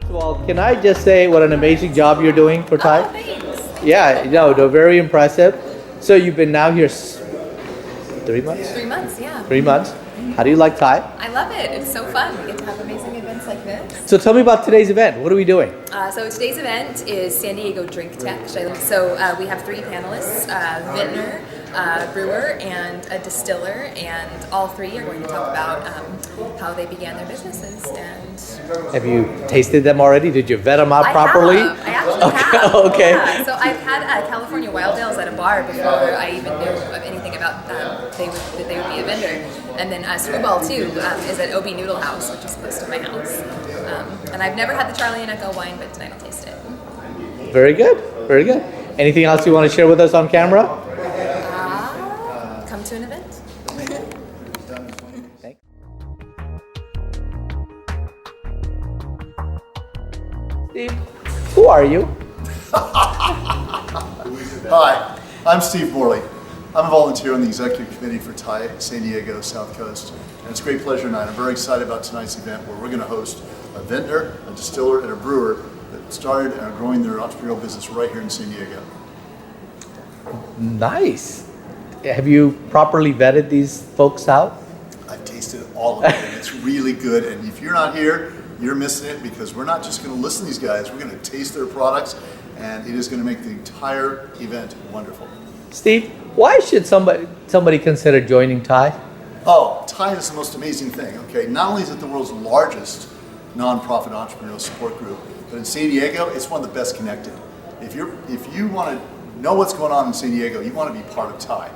First of all, can I just say what an amazing job you're doing for TiE? Oh, thanks. Yeah, no, they're very impressive. So you've been now here 3 months? 3 months, yeah. 3 months. How do you like TiE? I love it. It's so fun. We get to have amazing events like this. So tell me about today's event. What are we doing? So today's event is San Diego Drink Tech. So we have 3 panelists, vintner, brewer, and a distiller, and all 3 are going to talk about how they began their businesses. And Have you tasted them already? Did you vet them out properly? I actually have. Okay. Yeah. So I've had California Wild Ales at a bar before I even knew of anything about that they would be a vendor. And then Screwball too is at OB Noodle House, which is close to my house. And I've never had the Charlie and Echo wine, but tonight I'll taste it. Very good. Very good. Anything else you want to share with us on camera? Come to an event. Thanks. Steve, who are you? Hi, I'm Steve Morley. I'm a volunteer on the executive committee for TiE San Diego South Coast. And it's a great pleasure tonight. I'm very excited about tonight's event where we're going to host a vintner, a distiller, and a brewer that started and are growing their entrepreneurial business right here in San Diego. Nice. Have you properly vetted these folks out? I've tasted all of it and it's really good. And if you're not here, you're missing it because we're not just going to listen to these guys, we're going to taste their products and it is going to make the entire event wonderful. Steve, why should somebody consider joining TiE? Oh, TiE is the most amazing thing, okay? Not only is it the world's largest nonprofit entrepreneurial support group, but in San Diego, it's one of the best connected. If you want to know what's going on in San Diego, you want to be part of TiE.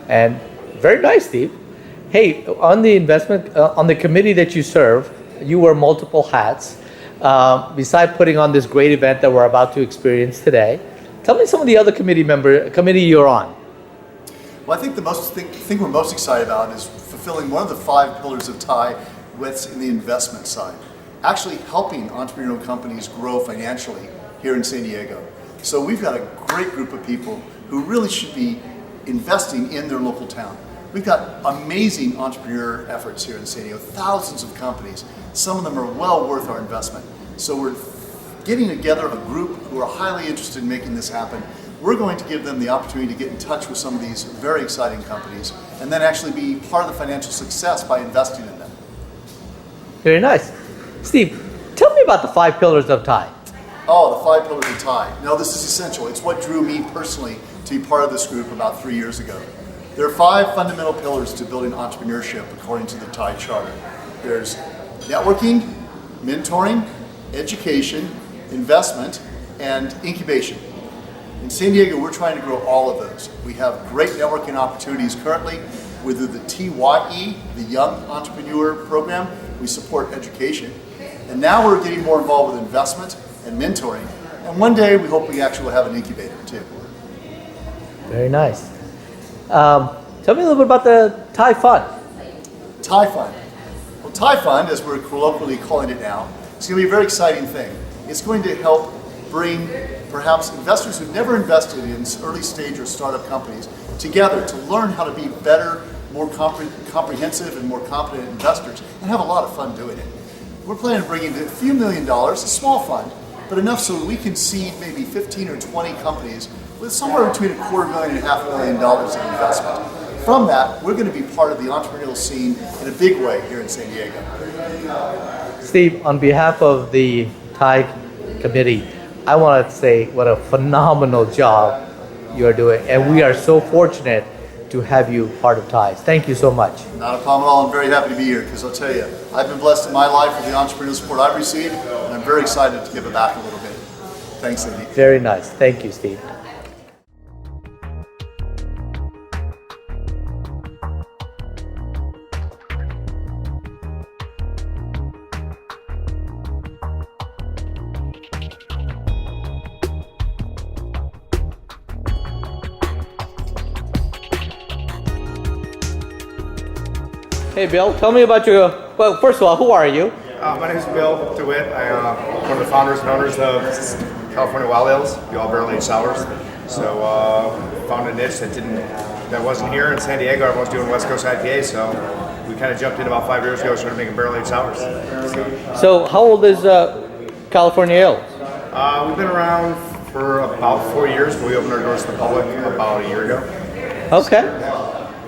And very nice, Steve. Hey, on the investment, on the committee that you serve, you wear multiple hats. Besides putting on this great event that we're about to experience today, tell me some of the other committee you're on. Well, I think the thing we're most excited about is fulfilling one of the 5 pillars of TiE, what's in the investment side. Actually helping entrepreneurial companies grow financially here in San Diego. So we've got a great group of people who really should be investing in their local town. We've got amazing entrepreneur efforts here in San Diego, thousands of companies. Some of them are well worth our investment. So we're getting together a group who are highly interested in making this happen. We're going to give them the opportunity to get in touch with some of these very exciting companies and then actually be part of the financial success by investing in them. Very nice. Steve, tell me about the 5 pillars of TiE. Oh, the 5 pillars of TiE. No, this is essential. It's what drew me personally to be part of this group about 3 years ago. There are 5 fundamental pillars to building entrepreneurship according to the TiE Charter. There's networking, mentoring, education, investment, and incubation. In San Diego, we're trying to grow all of those. We have great networking opportunities currently with the TiE, the Young Entrepreneur Program. We support education. And now we're getting more involved with investment and mentoring. And one day, we hope we actually will have an incubator too. Very nice. Tell me a little bit about the TiE Fund. TiE Fund. Well, TiE Fund, as we're colloquially calling it now, it's going to be a very exciting thing. It's going to help bring perhaps investors who've never invested in early stage or startup companies together to learn how to be better, more comprehensive and more competent investors and have a lot of fun doing it. We're planning to bring in a few $1 million, a small fund, but enough so we can seed maybe 15 or 20 companies with somewhere between $250,000 and $500,000 in investment. From that, we're going to be part of the entrepreneurial scene in a big way here in San Diego. Steve, on behalf of the TiE committee, I want to say what a phenomenal job you're doing. And we are so fortunate to have you part of TiE. Thank you so much. Not a problem at all. I'm very happy to be here because I'll tell you, I've been blessed in my life with the entrepreneurial support I've received, and I'm very excited to give it back a little bit. Thanks, Andy. Very nice. Thank you, Steve. Hey Bill, tell me about well, first of all, who are you? My name is Bill DeWitt. I'm one of the founders and owners of California Wild Ales, the all barrel aged sours. So found a niche that wasn't here in San Diego. Everyone's doing West Coast IPA, so we kind of jumped in about 5 years ago, started making barrel-aged sours. So how old is California Ale? We've been around for about 4 years, but we opened our doors to the public about a year ago. Okay.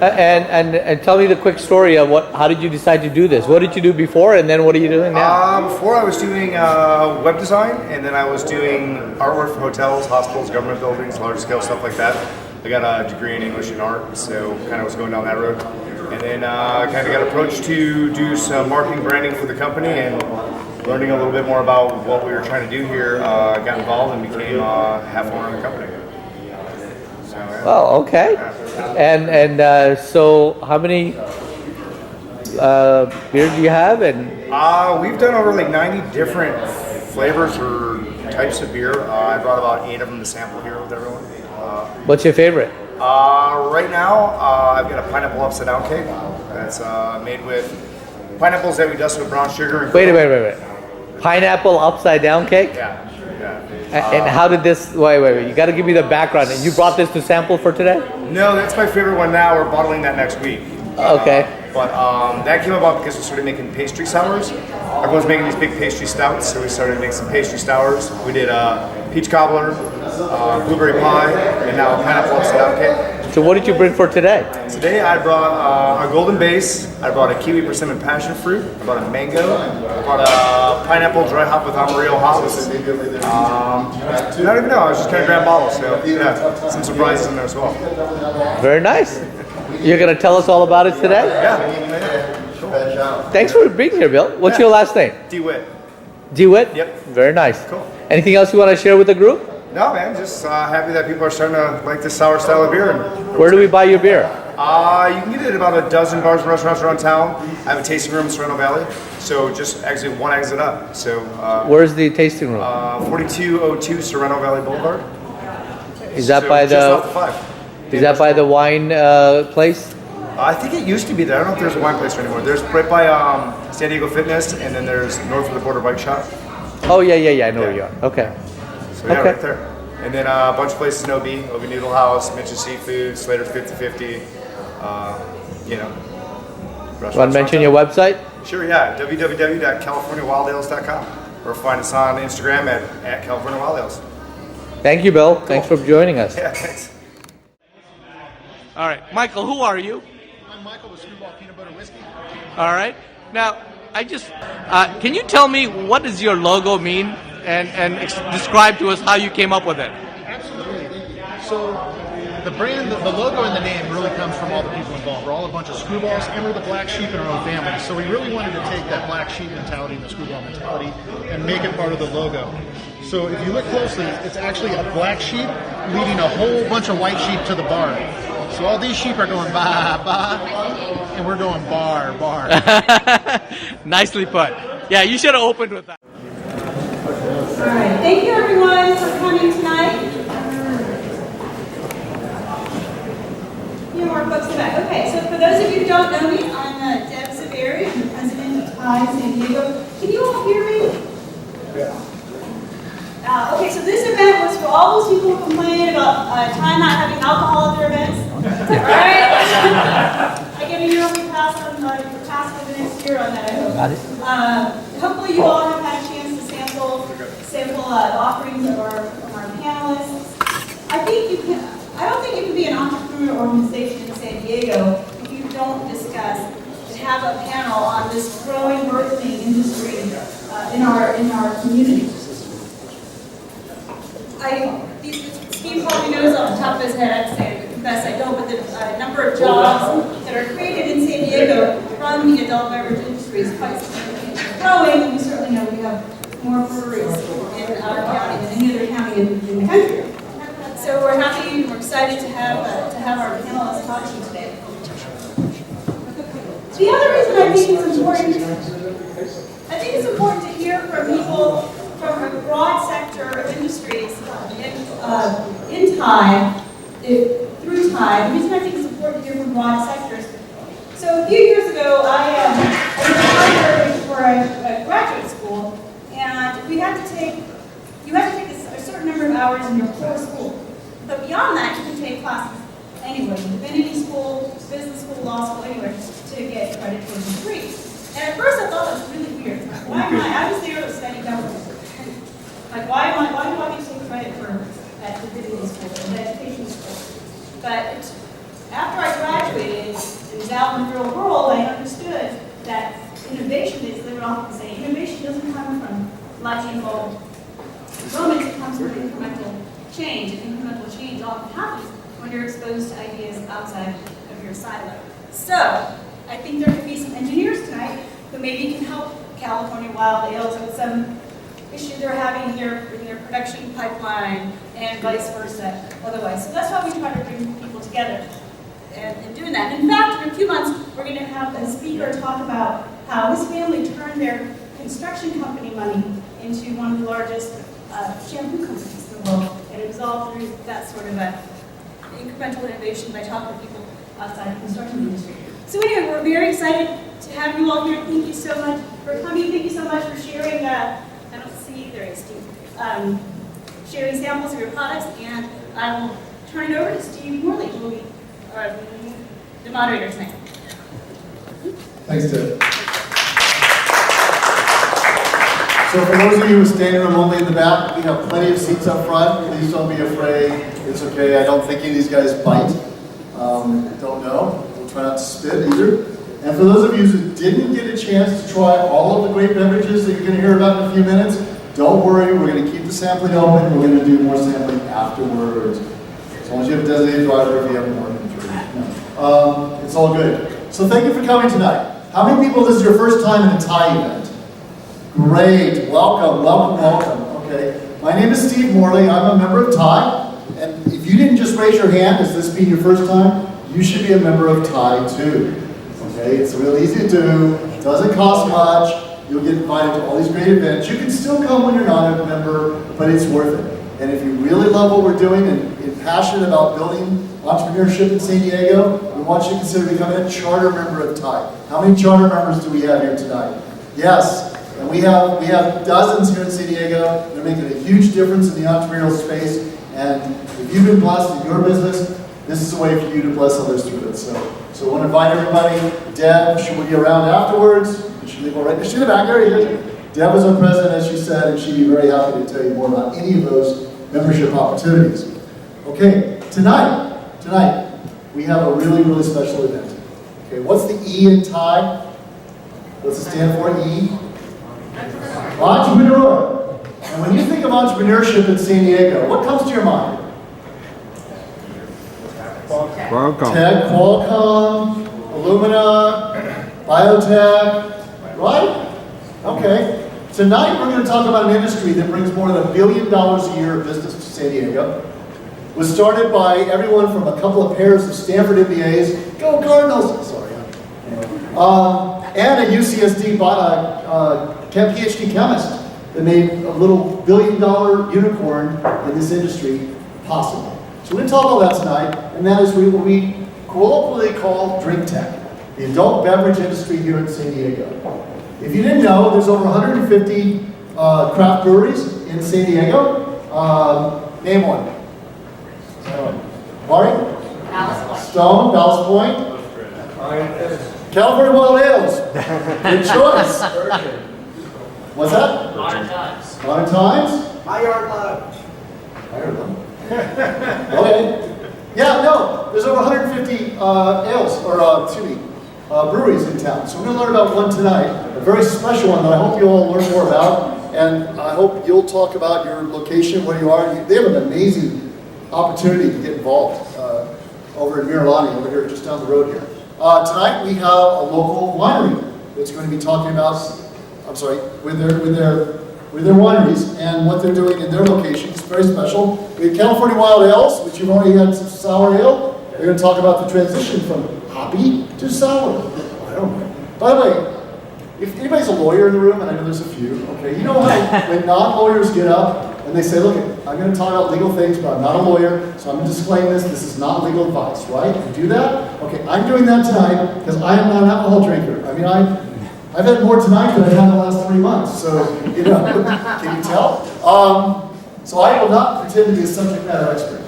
And tell me the quick story of how did you decide to do this? What did you do before, and then what are you doing now? Before I was doing web design, and then I was doing artwork for hotels, hospitals, government buildings, large scale stuff like that. I got a degree in English and art, so kind of was going down that road. And then kind of got approached to do some marketing branding for the company, and learning a little bit more about what we were trying to do here, got involved and became half owner of the company. So, yeah. Oh, okay. And so how many beers do you have? And we've done over like 90 different flavors or types of beer. I brought about 8 of them to sample here with everyone. what's your favorite? Right now, I've got a pineapple upside down cake that's made with pineapples that we dust with brown sugar. And Wait. Pineapple upside down cake? Yeah. And how did this? Wait. You got to give me the background. And you brought this to sample for today? No, that's my favorite one now. We're bottling that next week. Okay. But that came about because we started making pastry sours. Everyone's making these big pastry stouts, so we started making some pastry sours. We did peach cobbler, blueberry pie, and now a pineapple upside down cake. So what did you bring for today? Today I brought a golden base, I brought a kiwi persimmon passion fruit, I brought a mango, I brought a pineapple dry hop with Amarillo hops. I don't even know, I was just kind of grabbing bottles, so yeah, some surprises in there as well. Very nice. You're going to tell us all about it today? Yeah. Thanks for being here, Bill. What's your last name? DeWitt. DeWitt? Yep. Very nice. Cool. Anything else you want to share with the group? No, man, just happy that people are starting to like this sour style of beer. Where do we buy your beer? You can get it at about a dozen bars and restaurants around town. I have a tasting room in Sereno Valley, so just exit one exit up. So Where's the tasting room? 4202 Sereno Valley Boulevard. Is that So by just off the 5? Is that by the wine place? I think it used to be there. I don't know if there's a wine place there anymore. There's right by San Diego Fitness, and then there's north of the border bike shop. Oh yeah. I know where you are. Okay. So yeah, Okay. right there. And then a bunch of places in OB Noodle House, Mitch's Seafood, Slater's 50/50. You know. Want to mention your website? Sure, yeah. www.californiawildales.com, or find us on Instagram at California Wild Ales. Thank you, Bill. Thanks for joining us. Yeah, thanks. All right, Michael, who are you? I'm Michael with Screwball Peanut Butter Whiskey. All right. Now, can you tell me what does your logo mean, and describe to us how you came up with it? Absolutely. So the brand, the logo and the name really comes from all the people involved. We're all a bunch of screwballs, and we're the black sheep in our own family. So we really wanted to take that black sheep mentality and the screwball mentality and make it part of the logo. So if you look closely, it's actually a black sheep leading a whole bunch of white sheep to the bar. So all these sheep are going ba, ba, and we're going bar, bar. Nicely put. Yeah, you should have opened with that. All right, thank you everyone for coming tonight. Few more folks in the back. Okay, so for those of you who don't know me, I'm Deb Zaveri. I'm the president of TiE San Diego. Can you all hear me? Yeah. Okay, so this event was for all those people who complain about TiE not having alcohol at their events. All right? I get a yearly pass for the next year on that, I hope. Got it. Hopefully you all have had a chance to sample the offerings of our panelists. I don't think you can be an entrepreneur organization in San Diego if you don't discuss and have a panel on this growing, birthing industry in our community. Steve probably knows off the top of his head, I'd say, I confess I don't, but the number of jobs that are created in San Diego from the adult beverage industry is quite significant. Growing, and we certainly know we have more breweries in our county than any other county in the country. So we're excited to have our panelists talk to you today. The other reason I think it's important to hear from people from a broad sector of industries in TiE, through TiE. The reason I think it's important to hear from broad sectors. So a few years ago, I was hired for a graduate school, and you had to take a certain number of hours in your core school. But beyond that, you can take classes anywhere, divinity school, business school, law school, anywhere, to get credit for the degree. And at first I thought that was really weird. Why am I was there to study government. Like, why do I get to take credit for at divinity school, at education school? But after I graduated and was out in the real world, I understood that innovation is, they would often say, innovation doesn't come from lightning bolt moments, it comes from incremental change. And incremental change often happens when you're exposed to ideas outside of your silo. So, I think there could be some engineers tonight who maybe can help California Wild Ales with some issues they're having in their production pipeline and vice versa otherwise. So that's why we try to bring people together and doing that. In fact, in a few months, we're going to have a speaker talk about how his family turned their construction company money into one of the largest shampoo companies in the world. And it was all through that sort of incremental innovation by talking to people outside the construction industry. So anyway, we're very excited to have you all here. Thank you so much for coming. Thank you so much for sharing, I don't see, there is Steve, sharing samples of your products. And I will turn it over to Steve Morley, who will be the moderator tonight. Thanks, Deb. So for those of you who are standing room only in the back, we have plenty of seats up front. Please don't be afraid. It's okay. I don't think any of these guys bite. Don't know. We'll try not to spit either. And for those of you who didn't get a chance to try all of the great beverages that you're going to hear about in a few minutes, don't worry. We're going to keep the sampling open. We're going to do more sampling afterwards. As long as you have a designated driver, if you have more than 3. No. It's all good. So thank you for coming tonight. How many people, this is your first time in a TiE event? Great. Welcome, welcome, welcome. Okay. My name is Steve Morley. I'm a member of TiE. And if you didn't just raise your hand, as this being your first time, you should be a member of TiE too. Okay? It's real easy to do. It doesn't cost much. You'll get invited to all these great events. You can still come when you're not a member, but it's worth it. And if you really love what we're doing and passionate about building entrepreneurship in San Diego, we want you to consider becoming a charter member of TiE. How many charter members do we have here tonight? Yes. And we have dozens here in San Diego. They're making a huge difference in the entrepreneurial space. And if you've been blessed in your business, this is a way for you to bless others through it. So I want to invite everybody. Deb, she will be around afterwards. She'll leave right. She's in the back area. Deb is our president, as she said, and she'd be very happy to tell you more about any of those membership opportunities. Okay, tonight we have a really, really special event. Okay, what's the E in TiE? What's it stand for? E? Entrepreneur. And when you think of entrepreneurship in San Diego, what comes to your mind? Qualcomm. Tech, Qualcomm, Illumina, biotech, right? Okay. Tonight we're going to talk about an industry that brings more than $1 billion a year of business to San Diego. It was started by everyone from a couple of pairs of Stanford MBAs, go Cardinals, sorry, and a UCSD PhD chemist that made a little $1 billion unicorn in this industry possible. So we're going to talk about that tonight, and that is what we colloquially call drink tech, the adult beverage industry here in San Diego. If you didn't know, there's over 150 craft breweries in San Diego. Name one. Marty? Stone, Ballast Point. California Wild Ales. Good choice. What's that? Modern Times. Modern Times? My Yard Love. Okay. Yeah, no, there's over 150 breweries in town. So we're going to learn about one tonight, a very special one that I hope you all learn more about. And I hope you'll talk about your location, where you are. They have an amazing opportunity to get involved over in Miralani, over here, just down the road here. Tonight we have a local winery that's going to be talking about, with their wineries and what they're doing in their location. It's very special. We have California Wild Ales, which you've already had some sour ale. They're going to talk about the transition from hoppy to sour. I don't know. By the way, if anybody's a lawyer in the room, and I know there's a few, okay, you know how when non-lawyers get up and they say, look, I'm going to talk about legal things, but I'm not a lawyer, so I'm going to disclaim this. This is not legal advice, right? You do that? Okay, I'm doing that tonight because I am not an alcohol drinker. I mean, I've had more tonight than I've had in the last 3 months, so, you know, can you tell? So I will not pretend to be a subject matter expert.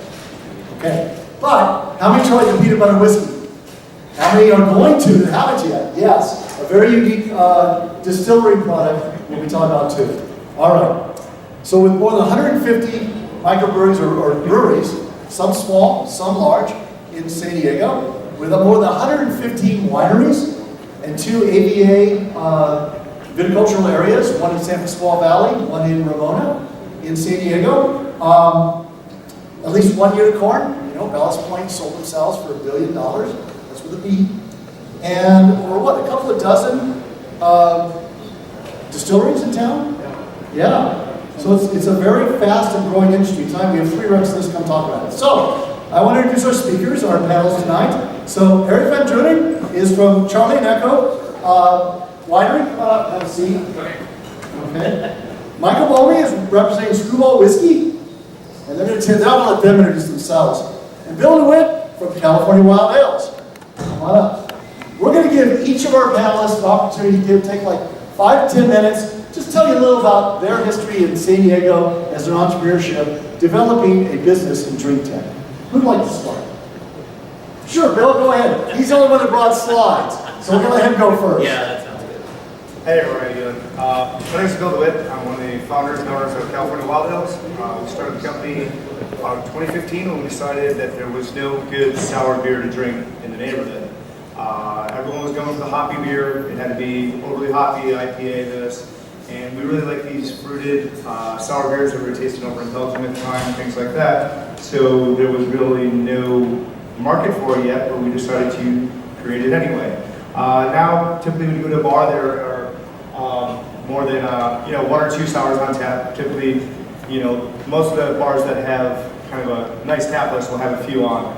Okay, But how many tried the peanut butter whiskey? How many are going to that haven't yet? Yes, a very unique distillery product we'll be talking about too. All right. So with more than 150 microbreweries or breweries, some small, some large, in San Diego, with more than 115 wineries and 2 AVA viticultural areas, one in San Pasqual Valley, one in Ramona, in San Diego. At least 1 unicorn. You know, Ballast Point sold themselves for $1 billion. That's with a B. And or what? A couple of dozen distilleries in town. Yeah. So it's a very fast and growing industry. Tonight we have 3 representatives come talk about it. So I want to introduce our speakers, our panels tonight. So Eric Van Drunen is from Charlie and Echo Winery. Come on up, have a seat. Okay. Michael Bowley is representing Screwball Whiskey. And they're going to let them introduce themselves. And Bill DeWitt from California Wild Ales. Come on up. We're going to give each of our panelists an opportunity to take like 5 to 10 minutes, just tell you a little about their history in San Diego as an entrepreneurship, developing a business in drink tech. Who'd like to start? Sure, Bill, go ahead. He's the only one that brought slides, so we're going to let him go first. Yeah, that sounds good. Hey everyone, how you doing? My name is Bill DeWitt. I'm one of the founders and owners of California Wild Ales. We started the company in 2015 when we decided that there was no good sour beer to drink in the neighborhood. Everyone was going for the hoppy beer. It had to be overly hoppy, IPA, this. And we really like these fruited sour beers that we were tasting over in Belgium at the time, things like that. So there was really no market for it yet, but we decided to create it anyway. Now, typically when you go to a bar, there are more than 1 or 2 sours on tap. Typically, most of the bars that have kind of a nice tap list will have a few on,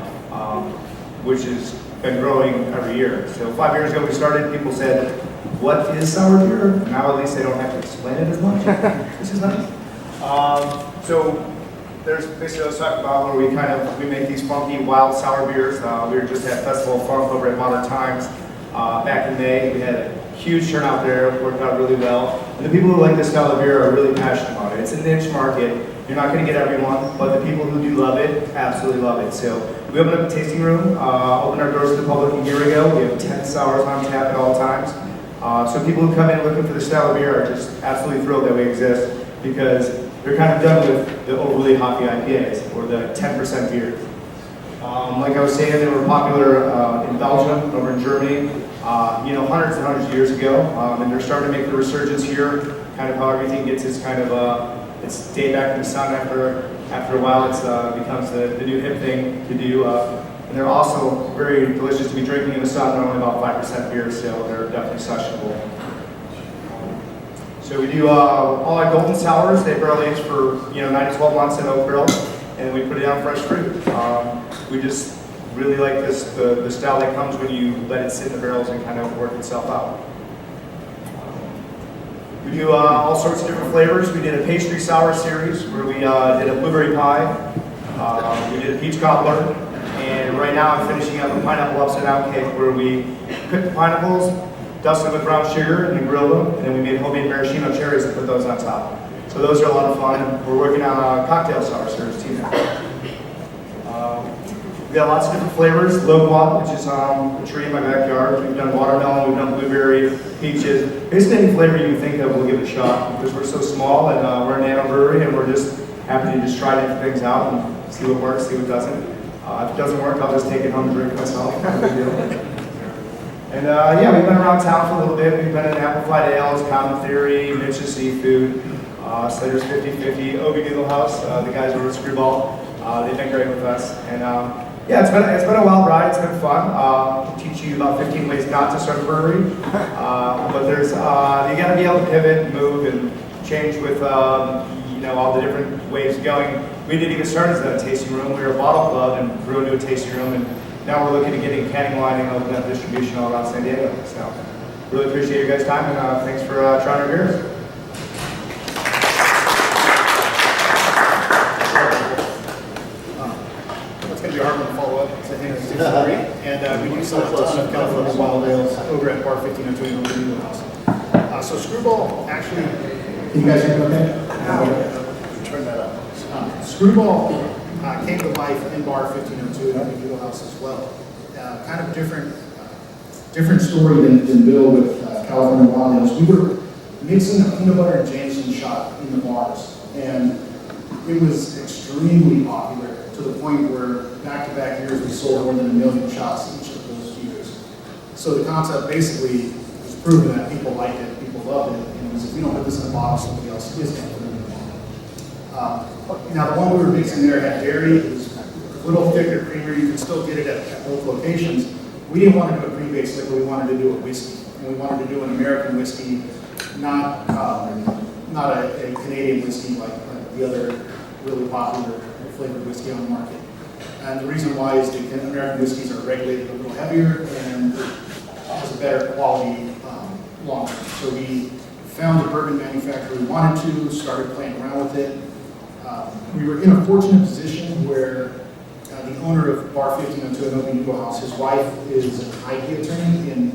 which has been growing every year. So 5 years ago we started, people said, what is sour beer? Now at least they don't have to explain it as much, which is nice. So there's basically I was talking about where we make these funky wild sour beers. We were just at Festival of Funk over at Modern Times back in May. We had a huge turnout there, it worked out really well. And the people who like this style of beer are really passionate about it. It's a niche market. You're not going to get everyone, but the people who do love it absolutely love it. So we opened up a tasting room, opened our doors to the public a year ago. We have 10 sours on tap at all times. So people who come in looking for the style of beer are just absolutely thrilled that we exist because they're kind of done with the overly hoppy IPAs or the 10% beers. Like I was saying, they were popular in Belgium, over in Germany, hundreds and hundreds of years ago, and they're starting to make the resurgence here. Kind of how everything gets its kind of its day back in the sun after a while. It becomes the new hip thing to do. And they're also very delicious to be drinking in the sun. They're only about 5% beer, so they're definitely sessionable. So we do all our golden sours. They barrel age for 9 to 12 months in oak barrels, and we put it on fresh fruit. We just really like the style that comes when you let it sit in the barrels and kind of work itself out. We do all sorts of different flavors. We did a pastry sour series where we did a blueberry pie. We did a peach cobbler. And right now I'm finishing up a pineapple upside down cake where we cooked the pineapples, dusted them with brown sugar, and then grilled them. And then we made homemade maraschino cherries and put those on top. So those are a lot of fun. We're working on a cocktail sour series too now. We've got lots of different flavors. Loquat, which is a tree in my backyard. We've done watermelon, we've done blueberry, peaches. Basically any flavor you can think of, we'll give it a shot because we're so small and we're a nano brewery and we're just happy to just try different things out and see what works, see what doesn't. If it doesn't work, I'll just take it home and drink it myself. And yeah, we've been around town for a little bit. We've been in Amplified Ales, Common Theory, Mitch's Seafood, Slater's 50/50, Obi Noodle House, the guys over at Screwball. They've been great with us. And yeah, it's been a wild ride. It's been fun. Teach you about 15 ways not to start a brewery. But there's you got to be able to pivot and move and change with all the different ways going. We didn't even start as a tasting room. We were a bottle club and grew into a tasting room. And now we're looking at getting canning line and opening up distribution all around San Diego. So really appreciate your guys' time and thanks for trying our beers. It's going to be hard to follow up to him and we do sell a ton of California Wild Ales over at Bar 1502 in the Noodle House. So Screwball actually, can you guys hear me okay? Turn that up. Screwball came to life in Bar 1502 at the Beverage House as well. Kind of different story than Bill with California Wild Ales. We were mixing a peanut butter and Jameson shot in the bars, and it was extremely popular to the point where back-to-back years we sold more than 1 million shots each of those years. So the concept basically was proven that people liked it, people loved it, and it was, if we don't put this in a bottle, somebody else is going to put it in a bottle. Now the one we were mixing there had dairy. It was a little thicker, creamier. You can still get it at both locations. We didn't want to do a pre-based liquor. We wanted to do a whiskey, and we wanted to do an American whiskey, not a Canadian whiskey like the other really popular flavored whiskey on the market. And the reason why is the American whiskeys are regulated a little heavier and has a better quality longer. So we found a bourbon manufacturer we wanted to, started playing around with it. We were in a fortunate position where the owner of Bar 1502 at Obi House, his wife is an IP attorney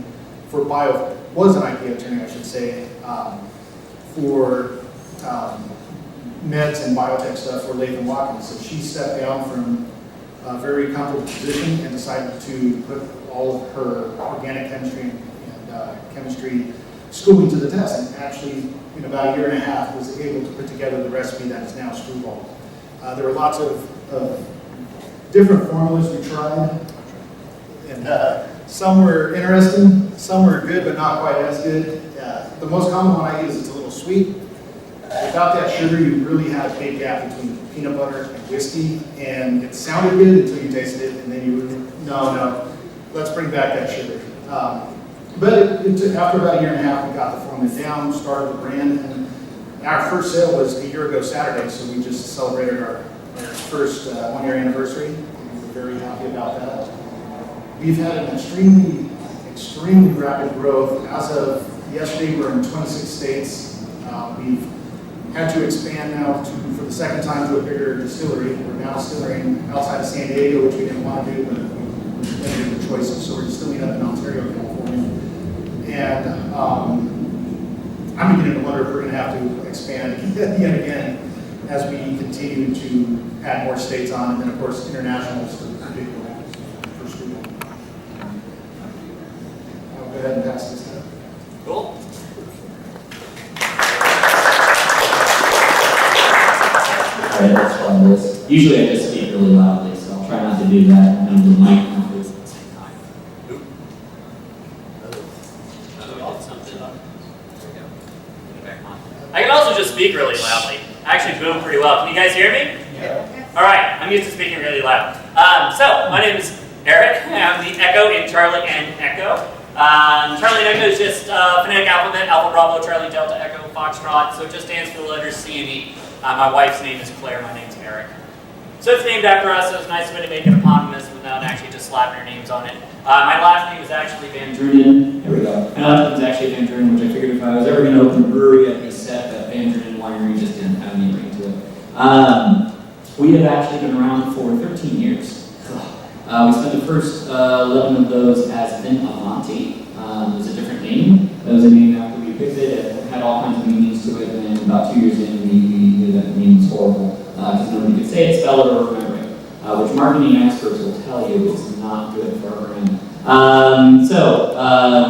was an IP attorney, I should say, for meds and biotech stuff for Latham Watkins. So she stepped down from a very comfortable position and decided to put all of her organic chemistry and chemistry schooling to the test, and actually in about 1.5 years was able to put together the recipe that is now Screwball. There were lots of different formulas we tried, and some were interesting, some were good but not quite as good. The most common one I use is a little sweet. Without that sugar, you really had a big gap between peanut butter and whiskey, and it sounded good until you tasted it, and then you would, no, let's bring back that sugar. But it took, after about 1.5 years, we got the formula down, started the brand, and our first sale was a year ago Saturday, so we just celebrated our first 1-year anniversary, and we're very happy about that. We've had an extremely rapid growth. As of yesterday, we're in 26 states. We've had to expand now for the second time to a bigger distillery. We're now distilling outside of San Diego, which we didn't want to do, but we made the choices. So we're distilling up in Ontario, California. And I'm beginning to wonder if we're going to have to expand yet again as we continue to add more states on, and then of course international is the big one for Screwball. I'll go ahead and pass this down. Cool. Alright, let's try this. Usually I just speak really loudly, so I'll try not to do that and have the mic on face at the same time. I can also just speak really loudly. I actually boom pretty well. Can you guys hear me? Yeah. Alright, I'm used to speaking really loud. So, my name is Eric. I'm the Echo in Charlie and Echo. Charlie and Echo is just phonetic alphabet, Alpha Bravo, Charlie Delta Echo, Foxtrot, so it just stands for the letters C and E. My wife's name is Claire, my name's Eric. So it's named after us, so it's nice of me to make it eponymous without actually just slapping your names on it. My last name is actually Van Drunen. There we go. My last name is actually Van Drunen, which I figured if I was ever going to open a brewery, I'd be set that Van Drunen Winery just didn't have any ring to it. We have actually been around for 13 years. We spent the first 11 of those as Vin Avanti. It was a different name. That was a name after we picked it. It had all kinds of meanings to it, and about 2 years in, we knew that the meaning was horrible because nobody could say it, spell it, or remember it, which marketing experts will tell you is not good for our brand.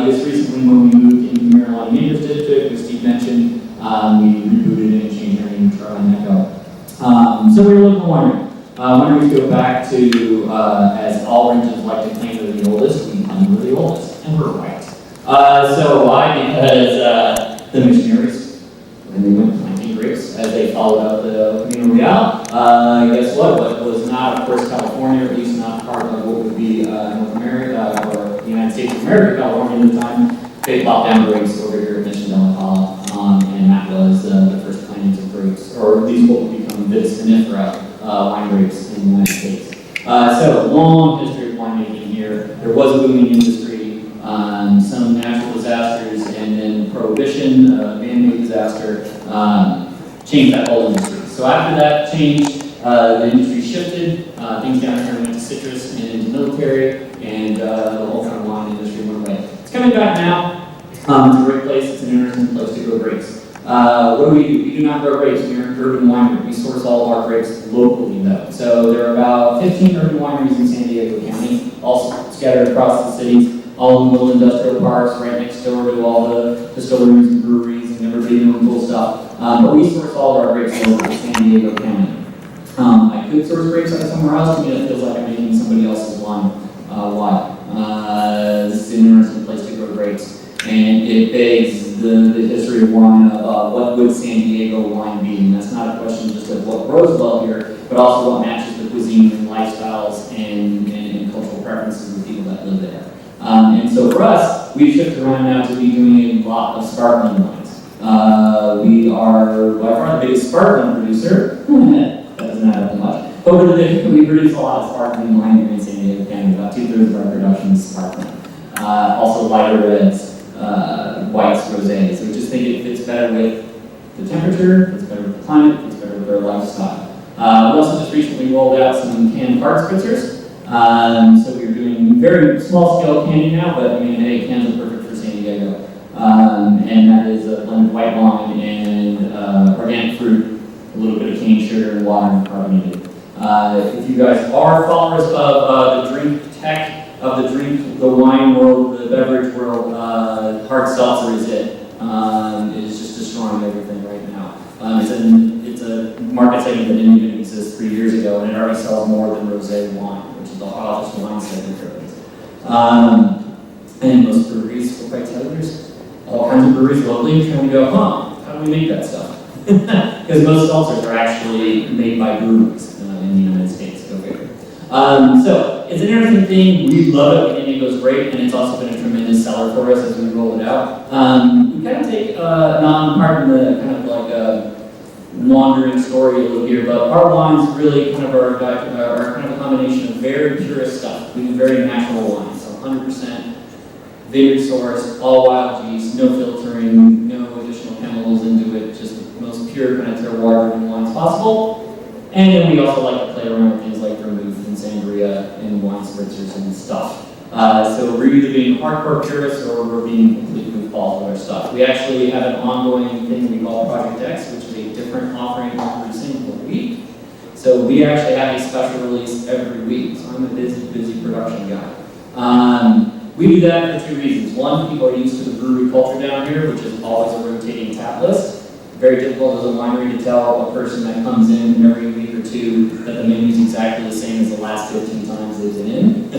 We just recently, when we moved into the Marijuana Native District, as Steve mentioned, we rebooted it and changed our name to Charlie and Echo. So we're a local winery. Wineries go back to, as all regions like to claim they're the oldest, we claim we're the oldest, and we're right. So why? Because the missionaries, when they went planting grapes, as they followed up the Camino Real, guess what? What was not, of course, California, or at least not part of what would be North America, or the United States of America, California at the time, they plopped down grapes over here at Mission Del Cal, and that was the first plantings of grapes, or at least what would become vitis vinifera wine grapes in the United States. So long history of winemaking here. There was a booming industry, some natural disasters, and then prohibition, man-made disaster, changed that whole industry. So after that change, the industry shifted, things down here went to citrus and into military, and the whole kind of wine industry went away. It's coming back now. It's a great place. It's an interesting place to grow grapes. What do? We do not grow grapes. We are an urban winery. We source all of our grapes locally, though. So there are about 15 urban wineries in San Diego County, all scattered across the cities, all in little industrial parks right next door to all the distilleries and breweries and everybody doing cool stuff. But we source all of our grapes locally in San Diego County. I could source grapes out of somewhere else. To me, it feels like I'm making somebody else's wine. Why? This is an interesting place to grow grapes, and it begs the history of wine of what would San Diego wine be? And that's not a question just of what grows well here, but also what matches the cuisine and lifestyles and cultural preferences of the people that live there. And so for us, we've shifted around now to be doing a lot of sparkling wines. We are by far the biggest sparkling producer. That doesn't add up to much. But we produce a lot of sparkling wine here in San Diego County. About 2/3 of our production is sparkling. Also lighter reds, whites, rosés. So we just think it fits better with the temperature, it's better with the climate, it's better with our lifestyle. We also just recently rolled out some canned hard spritzers. So we're doing very small scale canning now, but I mean, hey, cans are perfect for San Diego. And that is a blend of white wine and organic fruit, a little bit of cane sugar and water and carbonated. If you guys are followers of the drink tech, of the wine world, the beverage world, hard seltzer is it. It is just destroying everything right now. It's a market segment that didn't even exist 3 years ago, and it already sells more than rosé wine, which is the hottest wine segment there is. And most breweries, will probably tell you, there's all kinds of breweries locally trying to go, how do we make that stuff? Because most seltzers are actually made by breweries in the United States. Go figure. So it's an interesting thing. We love it. We think it goes great, and it's also been a tremendous seller for us as we roll it out. We kind of take pardon the kind of like a wandering story a little here, but our wines really kind of are kind of a combination of very purist stuff. We do very natural wines, so 100% vineyard source, all wild yeast, no filtering, no additional chemicals into it, just the most pure kind of terroir-driven wines possible. And then we also like to play around with things like vermouth and sangria and wine spritzers and stuff. So we're either being hardcore purists or we're being completely balls with our stuff. We actually have an ongoing thing we call Project X, which is a different offering every single week. So we actually have a special release every week. So I'm a busy production guy. We do that for two reasons. One, people are used to the brewery culture down here, which is always a rotating tap list. Very difficult as a winery to tell a person that comes in every week or two that the menu is exactly the same as the last 15 times they've been in.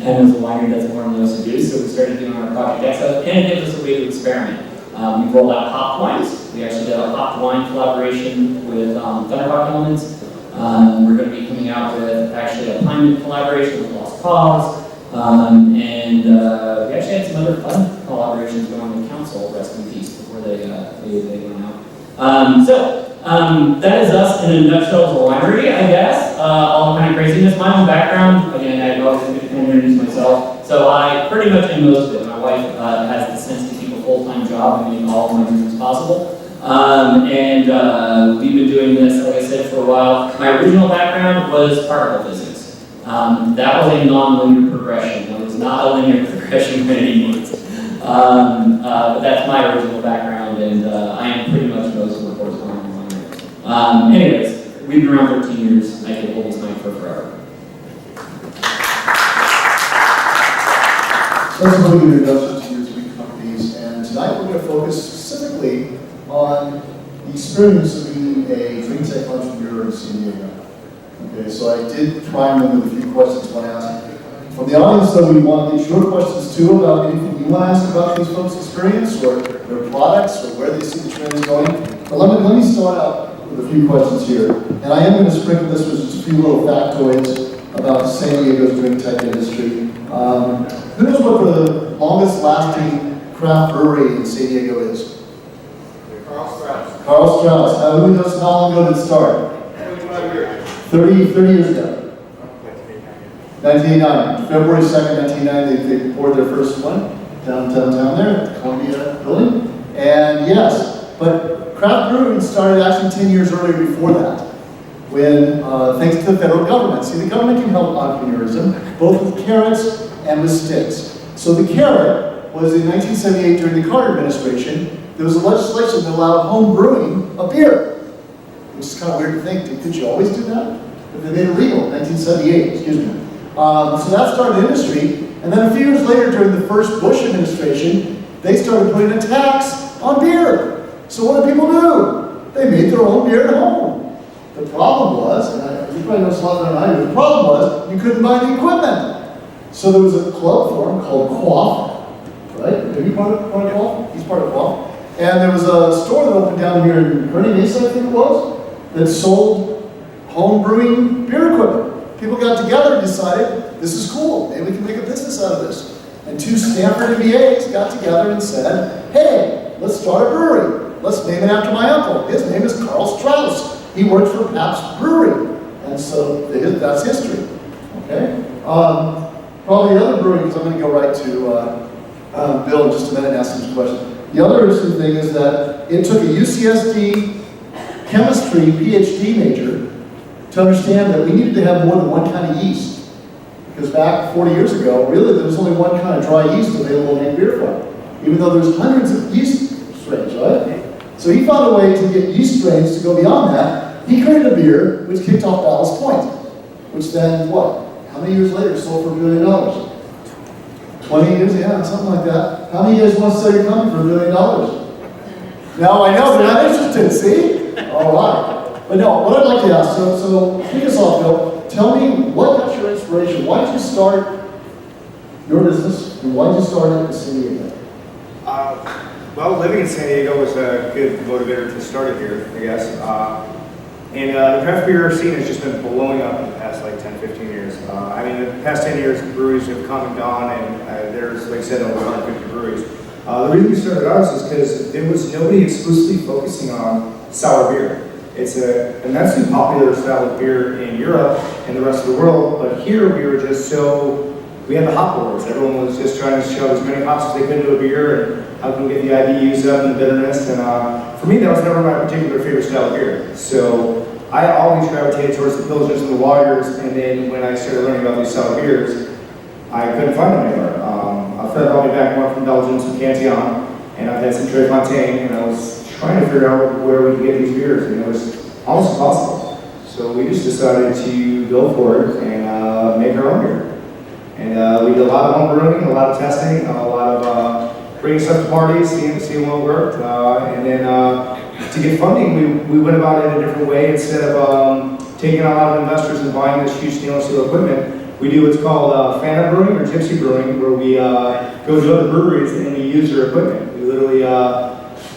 And as a winery, that's more than most to do, so we started doing our Project X, and it gives us a way to experiment. We rolled out hopped wines. We actually did a hopped wine collaboration with Thunderhawk Elements. We're going to be coming out with actually a climate collaboration with Lost Cause. And we actually had some other fun collaborations going with Council, rest in peace, before they went out. That is us in a nutshell as a winery, I guess. All kind of craziness. My own background, again, I always introduce myself. So I pretty much am most of it. My wife has the sense to keep a full-time job and make all of my dreams possible. We've been doing this, like I said, for a while. My original background was particle physics. That was a non-linear progression. It was not a linear progression by any means. But that's my original background, and I am pretty much most of the course behind. Anyways, we've been around 13 years. I could hold this mic for forever. Let's move to introduction to your three companies, and tonight we're going to focus specifically on the experience of being a drink tech entrepreneur in San Diego. Okay, so I did prime them with a few questions I want to ask. From the audience, though, we want to get your questions too about anything you want to ask about these folks' experience or their products or where they see the trends going. But let me start out with a few questions here. And I am going to sprinkle this with just a few little factoids about San Diego's drink tech industry. Who knows what the longest lasting craft brewery in San Diego is? Carl Strauss. Carl Strauss. Who knows how long ago did it start? 25 years. 30 years ago. 1989. February 2nd, 1990, they poured their first one downtown there at the Columbia building. And yes, but craft brewing started actually 10 years earlier before that. When, thanks to the federal government. See, the government can help entrepreneurism, both with carrots and with sticks. So the carrot was in 1978 during the Carter administration, there was a legislation that allowed home brewing of beer, which is kind of weird to think. Could you always do that? But they made it legal in 1978, excuse me. So that started an industry, and then a few years later, during the first Bush administration, they started putting a tax on beer. So what did people do? They made their own beer at home. The problem was, and you probably know this a lot better than I do, the problem was you couldn't buy the equipment. So there was a club formed called Quaff, right? Are you part of Quaff? He's part of Quaff. And there was a store that opened down here in Kearney Mesa, I think it was, that sold home brewing beer equipment. People got together and decided, this is cool, maybe we can make a business out of this. And two Stanford MBAs got together and said, hey, let's start a brewery. Let's name it after my uncle. His name is Carl Strauss. He worked for Pabst Brewery. And so that's history. Okay? Probably the other brewing, because I'm going to go right to Bill in just a minute and ask him some questions. The other interesting thing is that it took a UCSD chemistry PhD major to understand that we needed to have more than one kind of yeast. Because back 40 years ago, really there was only one kind of dry yeast available to make beer from, even though there's hundreds of yeast strains, right? So he found a way to get yeast strains to go beyond that. He created a beer which kicked off Ballast Point, which then, what? How many years later sold for $1 billion? 20 years, yeah, something like that. How many of you guys want to sell your company for $1 billion? No, I know, they're not interested, see? All right. But no, what I'd like to ask, so kick us off, Bill. Tell me, what got your inspiration? Why did you start your business, and why did you start it in San Diego? Well, living in San Diego was a good motivator to start it here, I guess. And the craft beer scene has just been blowing up in the past like 10, 15 years. I mean, the past 10 years, breweries have come and gone, and there's, like I said, over 150 breweries. The reason we started ours is because there was nobody exclusively focusing on sour beer. It's an immensely popular style of beer in Europe and the rest of the world, but here we were just we had the hop wars. Everyone was just trying to shove as many hops as they could into a beer and how can we get the IBUs up and the bitterness. And for me, that was never my particular favorite style of beer. So I always gravitated towards the Pilsners and the Lagers, and then when I started learning about these sour beers, I couldn't find them anywhere. A friend brought me back one from Belgium, some Cantillon, and I've had some Tres Fontaine, and I was trying to figure out where we could get these beers, and it was almost impossible. So we just decided to go for it and make our own beer. And we did a lot of home brewing, a lot of testing, a lot of bringing stuff to parties, seeing what worked. And then to get funding, we went about it in a different way. Instead of taking on a lot of investors and buying this huge stainless steel equipment, we do what's called phantom brewing or gypsy brewing, where we go to other breweries and we use their equipment. We literally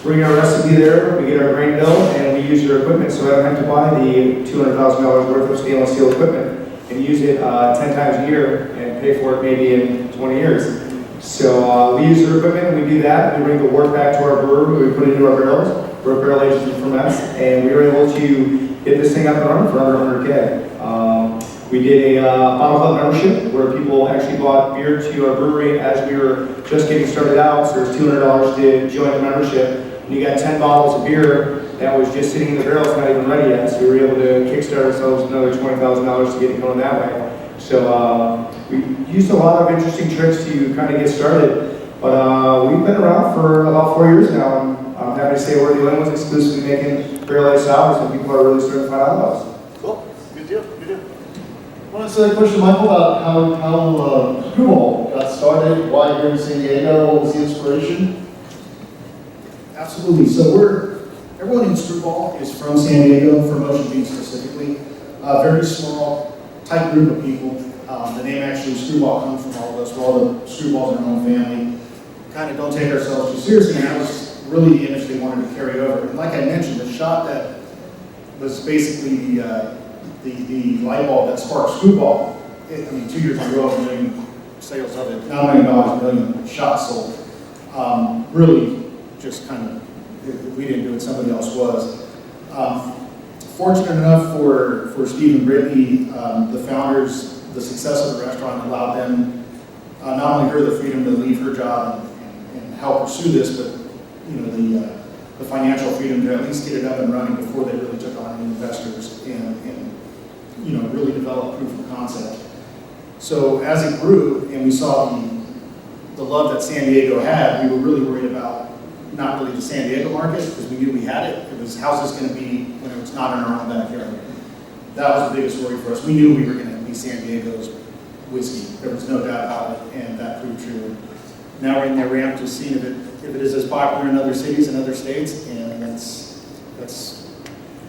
bring our recipe there, we get our grain bill, and we use their equipment, so I don't have to buy the $200,000 worth of stainless steel equipment and use it 10 times a year and pay for it maybe in 20 years. So we use their equipment, and we do that. We bring the work back to our brewery, we put it into our barrels, we're barrel aged and ferments, and we were able to get this thing up and running for under 100K. We did a bottle club membership where people actually bought beer to our brewery as we were just getting started out, so there's $200 to join the membership. And you got 10 bottles of beer that was just sitting in the barrels, not even ready yet, so we were able to kickstart ourselves another $20,000 to get it going that way. So we used a lot of interesting tricks to kind of get started, but we've been around for about 4 years now, and I'm happy to say we're the only ones exclusively making barrel-aged sours, and people are really starting to find out about us. Cool. Good deal. Good deal. I want to ask a question, Michael, about how Screwball got started, why here in San Diego, what was the inspiration? Absolutely. So everyone in Screwball is from San Diego, for Motion Bean specifically. A very small, tight group of people. The name actually Screwball comes from all of us. We're all the Screwballs in our own family. Kind of don't take ourselves too seriously, and that was really the image they wanted to carry over. And like I mentioned, the shot that was basically the light bulb that sparked Screwball. 2 years in a row, $1 million sales of it. Not $1 million, $1 million shots sold. Really just kind of, we didn't do it, somebody else was. Fortunate enough for Steve and Brittany, the founders, the success of the restaurant allowed them, not only her the freedom to leave her job and help pursue this, but the financial freedom to at least get it up and running before they really took on investors and really develop proof of concept. So as it grew and we saw the love that San Diego had, we were really worried about not really the San Diego market, because we knew we had it. It was, how's this going to be when it was not in our own backyard? That was the biggest worry for us. We knew we were going to be San Diego's whiskey. There was no doubt about it, and that proved true. Now we're in the ramp to see if it is as popular in other cities and other states, and that's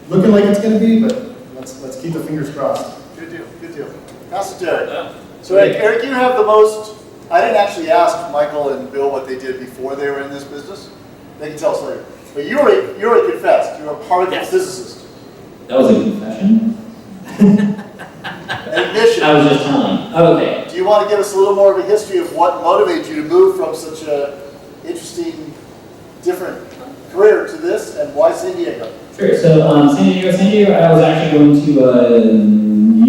looking like it's going to be, but let's keep the fingers crossed. Good deal, good deal. How's it, Derek? So Eric, you have the most, I didn't actually ask Michael and Bill what they did before they were in this business. They can tell us later. But you already confessed, you're a Harvard physicist. That was a confession? Admission. I was just telling. Oh, okay. Do you want to give us a little more of a history of what motivated you to move from such a interesting, different career to this, and why San Diego? Sure. So San Diego, I was actually going to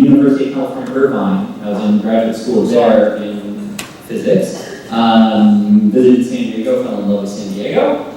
University of California, Irvine. I was in graduate school there in physics. Visited San Diego, fell in love with San Diego.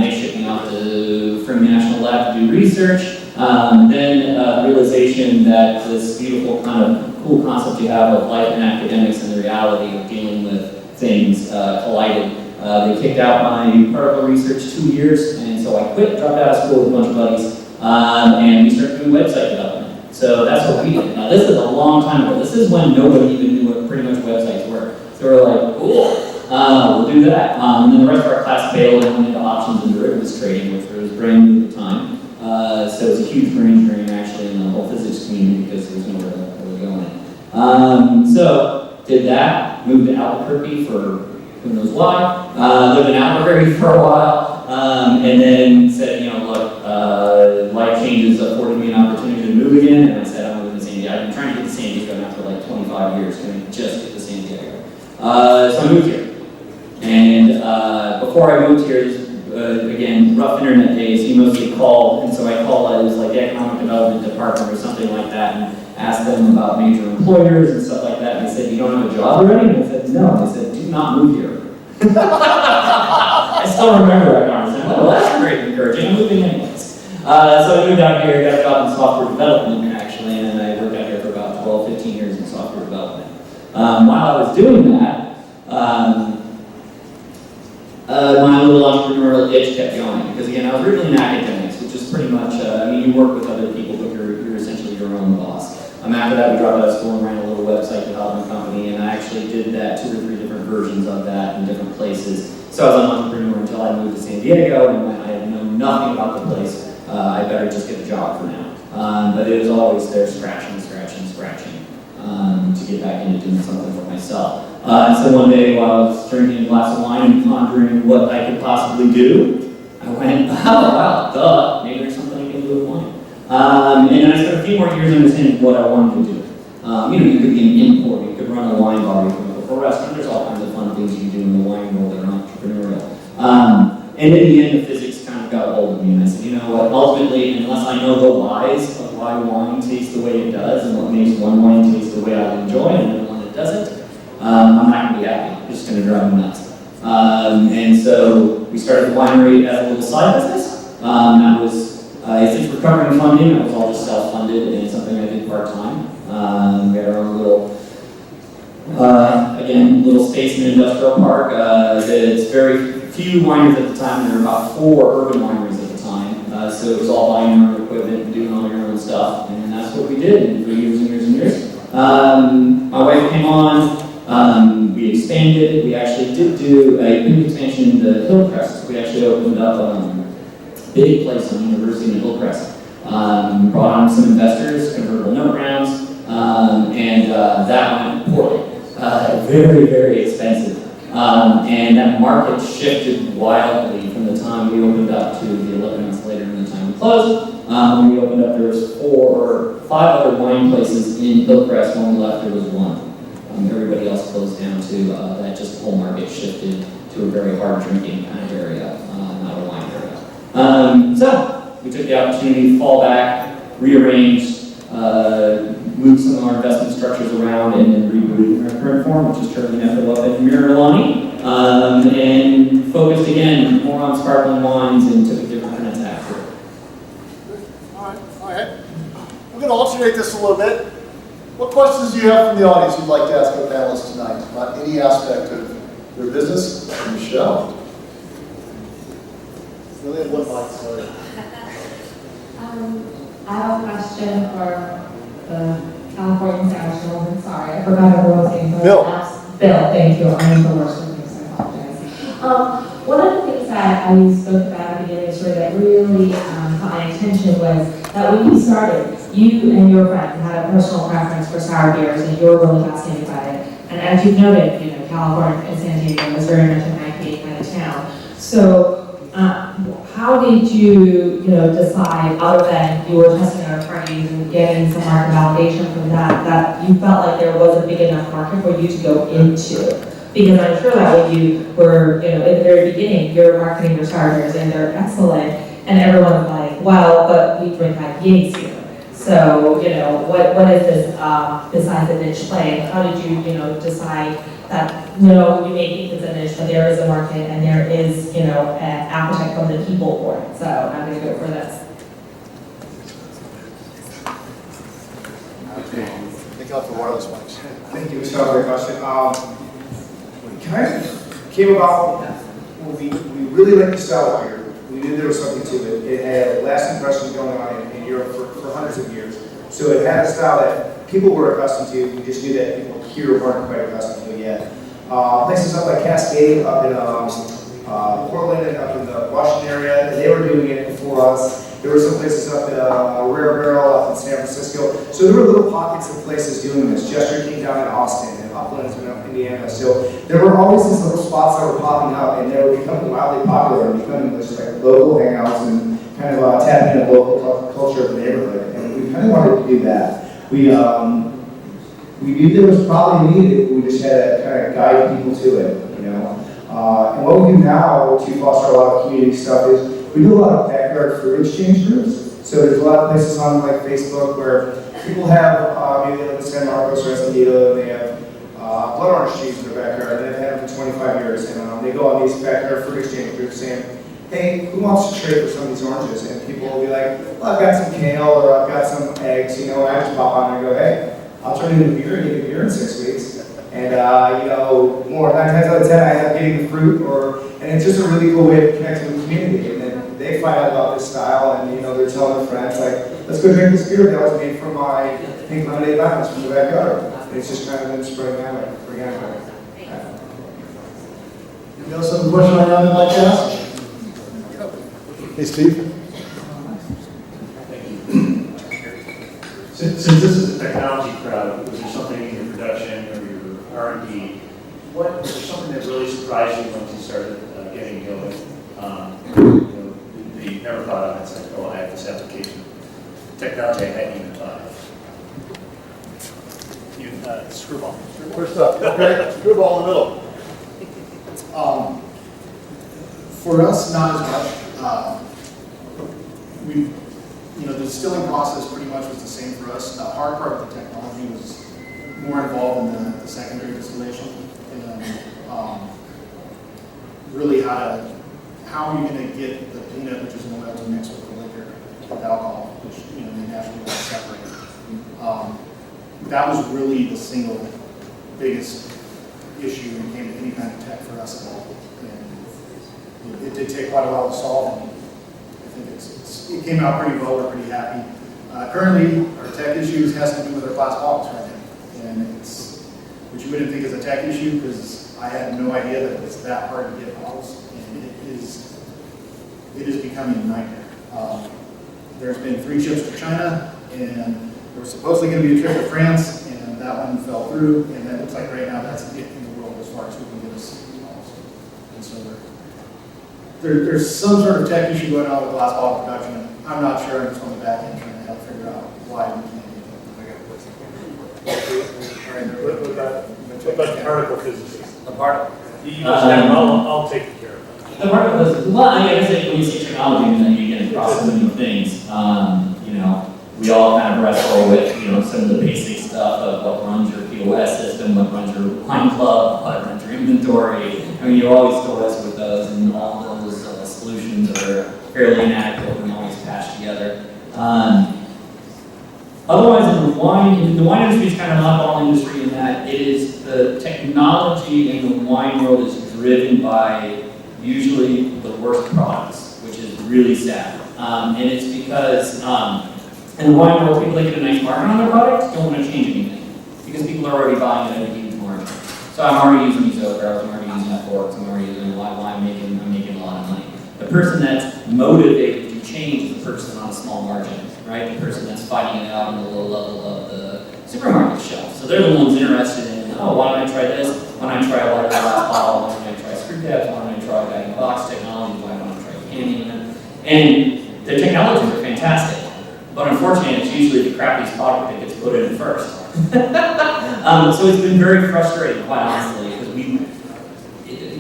They shipped me off to Freeman National Lab to do research. Then realization that this beautiful kind of cool concept you have of life and academics and the reality of dealing with things collided. They kicked out my particle research 2 years, and so I quit, dropped out of school with a bunch of buddies, and we started doing website development. So that's what we did. Now this is a long time ago. This is when nobody even knew what pretty much websites were. So we're like, cool, we'll do that. And then the rest of our class bailed and went into options and derivatives trading, which was brand new at the time. So it was a huge brain drain actually in the whole physics community because there was nowhere to really go in. So did that, moved to Albuquerque for who knows why, lived in Albuquerque for a while, and then said, you know, look, life changes afforded me an opportunity to move again, and I said I'm moving to San Diego. I've been trying to get to San Diego now for like 25 years, can I just get to San Diego? So I moved here. And before I moved here, again, rough internet days, he mostly called, and so I called, it was like the economic development department or something like that, and asked them about major employers and stuff like that, and they said, you don't have a job already? And I said, no. And they said, do not move here. I still remember that conversation. Well, that's great encouraging, I'm moving anyways. So I moved out here, got a job in software development actually, and then I worked out here for about 12, 15 years in software development. While I was doing that, my little entrepreneurial itch kept going, because again, I was originally in academics, which is pretty much, I mean, you work with other people, but you're essentially your own boss. After that, we dropped out of school and ran a little website development company, and I actually did that 2 or 3 different versions of that in different places. So I was an entrepreneur until I moved to San Diego, and when I had known nothing about the place, I better just get a job for now. But it was always there scratching, to get back into doing something for myself. So one day while I was drinking a glass of wine and pondering what I could possibly do, I went, oh wow, duh, maybe there's something I can do with wine. And then I spent a few more years understanding what I wanted to do. You could be an importer, you could run a wine bar, you could go for a restaurant, there's all kinds of fun things you can do in the wine world that are entrepreneurial. And in the end, the physics kind of got a hold of me, and I said, you know what, ultimately, unless I know the whys of why wine tastes the way it does, and what makes one wine taste the way I enjoy, and then one that doesn't, I'm not going to be happy. It's just going to drive me nuts. And so we started the winery as a little side business. That was, since recovering funding, it was all just self-funded and something I did part-time. We had our own little, little space in an industrial park. It's very few wineries at the time. There were about 4 urban wineries at the time. So it was all buying your own equipment and doing all your own stuff. And that's what we did for years and years and years. My wife came on. We expanded. We actually did do a big expansion in the Hillcrest. We actually opened up a big place on the University in Hillcrest. Brought on some investors, convertible note rounds, and that went poorly. Very, very expensive. And that market shifted wildly from the time we opened up to the 11 months later in the time we closed. When we opened up, there was 4 or 5 other wine places in Hillcrest. When we left, there was 1. Everybody else closed down too. That just the whole market shifted to a very hard drinking kind of area, not a wine area. So we took the opportunity to fall back, rearrange, move some of our investment structures around, and then rebooted in our current form, which is Turkey Nephilim and Mirilani, and focused again more on sparkling wines and took a different kind of tack for it. All right. We're going to alternate this a little bit. What questions do you have from the audience you'd like to ask our panelists tonight about any aspect of their business? Michelle? We only have one mic, sorry. I have a question for the California sales children. Sorry, I forgot everyone's name. Bill. Bill, thank you. I'm the worst with this, I apologize. One of the things that I spoke about at the beginning of the story that really caught my attention was that when you started, you and your friend had a personal preference for sour beers and you were really fascinated by it. And as you've noted, California and San Diego was very much an IPA kind of town. So how did you, decide, other than you were testing at parties and getting some market validation from that you felt like there was a big enough market for you to go into? Because I'm sure that when you were, at the very beginning, you're marketing your starters and they're excellent, and everyone's like, well, but we drink IPAs here. So, what is this besides the niche play? How did you, decide that, you may think it's a niche, but there is a market and there is, an appetite from the people for it. So I'm going to go for this. Think out the wireless mics. Thank you, Michelle, for your question. Came about when we really liked the style of beer. We knew there was something to it. It had a lasting impression going on in Europe for hundreds of years. So it had a style that people were accustomed to. We just knew that people here weren't quite accustomed to it yet. Places up like Cascade, up in Portland, and up in the Washington area, they were doing it before us. There were some places up in Rare Barrel, up in San Francisco. So there were little pockets of places doing this. Jester came down in Austin, and Upland in Indiana. So there were always these little spots that were popping up, and they were becoming wildly popular and becoming just like local hangouts and kind of tapping into local culture of the neighborhood. And we kind of wanted to do that. We knew there was probably a need. We just had to kind of guide people to it, And what we do now to foster a lot of community stuff is we do a lot of backyard fruit exchange groups. So there's a lot of places on like Facebook where people have maybe they live in San Marcos or Escondido, and they have blood orange cheese in their backyard, and they've had it for 25 years. And they go on these backyard fruit exchange groups saying, hey, who wants to trade for some of these oranges? And people will be like, well, I've got some kale or I've got some eggs, and I just pop on and go, hey, I'll turn it into beer and get a beer in 6 weeks. And, more 9 times out of 10, I end up getting the fruit, and it's just a really cool way to connect with the community. And then they find out about this style, and, they're telling their friends, like, let's go drink this beer that was made from my pink lemonade lemons from the backyard. And it's just kind of them spreading that way, organically. You know, some question I would like to ask? Hey, Steve. Since this is a technology crowd, was there something in your production or your R&D, was there something that really surprised you once you started getting going? That you never thought of, it's like, oh, I have this application. Technology I hadn't even thought of. Screwball. First up, okay, screwball in the middle. For us, not as much. The distilling process pretty much was the same for us. The hard part of the technology was more involved in the secondary distillation, and really how are you going to get the peanut, which is an oil, to mix with the liquor, with alcohol, which they naturally want to separate. That was really the single biggest issue when it came to any kind of tech for us at all. And it did take quite a while to solve, and I think it came out pretty well. We're pretty happy. Currently, our tech issues has to do with our glass bottles right now, and which you wouldn't think is a tech issue because I had no idea that it's that hard to get bottles, and it is becoming a nightmare. There's been 3 trips to China, and there was supposedly going to be a trip to France, and that one fell through, and it looks like right now that's it in the world as far as who can get us bottles. And so there's some sort of tech issue going on with glass bottle production. I'm not sure. I'm just on the back end trying to help figure out why we can't What about the particle physicists? The particle. I'll take care of it. The particle physicists. Well, I guess when you see technology and then you get across so many things, we all kind of wrestle with, some of the basic stuff of what runs your POS system, what runs your wine club, what runs your inventory. You always still wrestle with those, and all those solutions are fairly inadequate when always patched together. Otherwise, in the wine industry is kind of an oddball industry in that it is the technology in the wine world is driven by usually the worst products, which is really sad. And it's because in the wine world, people that get a nice margin on their product don't want to change anything because people are already buying it at a huge margin. So I'm already using these oak barrels, I'm already using forks, I'm already using why I'm making a lot of money. The person that's motivated to change is the person on a small margin, right? The person that's fighting it out on the low level of the supermarket shelf. So they're the ones interested in, oh, why don't I try this? Why don't I try a water glass bottle? Why don't I try screw caps? Why don't I try bag and box technology? Why don't I try canning? And the technologies are fantastic. But unfortunately, it's usually the crappiest product that gets put in first. So it's been very frustrating, quite honestly, because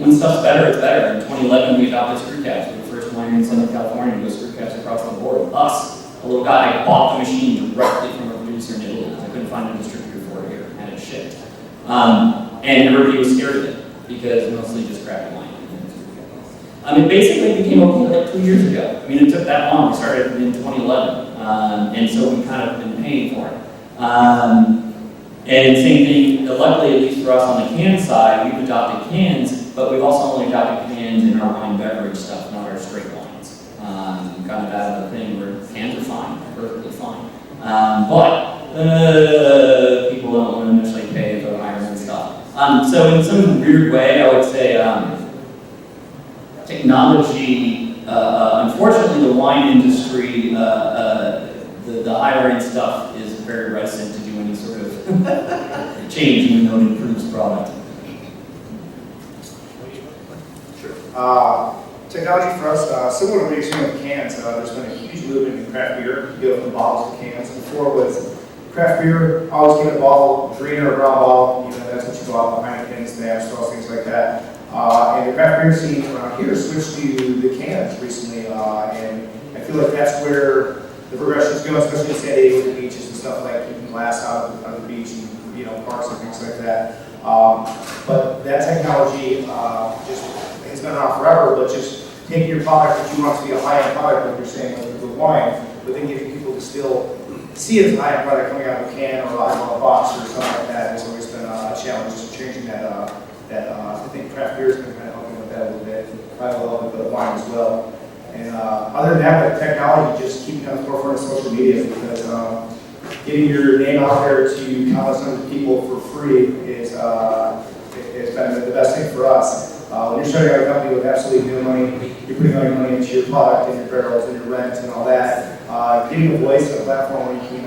when stuff's better, it's better. In 2011, we adopted screw caps. We were the first winery in Southern California to go screw caps across the board. Us, a little guy, bought the machine directly from a producer in Italy. I couldn't find a distributor for it here, and had it shipped. And everybody was scared of it because mostly just crappy wine. It basically became okay like 2 years ago. I mean, it took that long. We started in 2011, and so we've kind of been paying for it. And same thing, luckily, at least for us on the can side, we've adopted cans, but we've also only adopted cans in our wine beverage stuff, not our straight wines. Kind of out of the thing where cans are fine, perfectly fine. But people don't want to necessarily pay for the higher end stuff. So in some weird way, I would say technology, unfortunately the wine industry, the higher end stuff is very reticent to do any sort of change even though it improves product. Sure. Technology for us, similar to what you're seeing with cans, there's been a huge movement in craft beer. You go from bottles to cans. Before was craft beer, always get a bottle, green or a brown bottle, that's what you go out behind cans, snaps, straws, things like that. And the craft beer scene around here switched to the cans recently, and I feel like that's where the progression is going, especially in San Diego with the beaches and stuff like keeping glass out of the beach and parks and things like that. But that technology just has been around forever, but just taking your product that you want to be a high-end product, like you're saying with wine, but then getting people to still see it as a high-end product coming out of a can or out of a box or something like that has always been a challenge, just changing that. I think craft beer has been kind of helping with that a little bit, probably a little bit of wine as well. And other than that, like technology, just keeping on the forefront of social media, because getting your name out there to countless hundreds of people for free is been the best thing for us. When you're starting out a company with absolutely no money, you're putting all your money into your product and your barrels and your rent and all that. Getting a voice and a platform where you can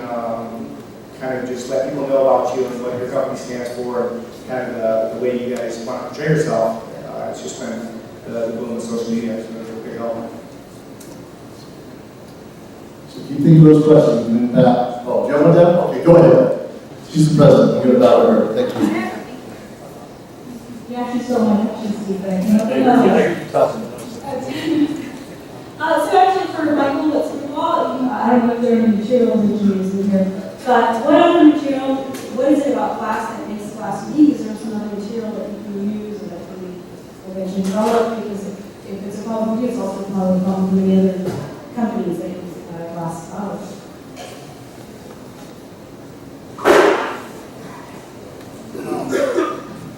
kind of just let people know about you and what your company stands for, and kind of the way you guys want to portray yourself. It's just been the boom of social media has been a big help. So keep thinking of those questions. And then oh, do you want that? Okay, go ahead. She's the president. I'll give it back to her. Thank you. You actually stole my questions, Steve, but I came up so actually for Michael, what's the quality? I don't know if there are any materials that you use in here, but what other material, what is it about glass that makes glass unique? Is there some other material that you can use or that we eventually develop? Because if it's a problem for you, it's also probably a problem for many other companies that use glass bottles.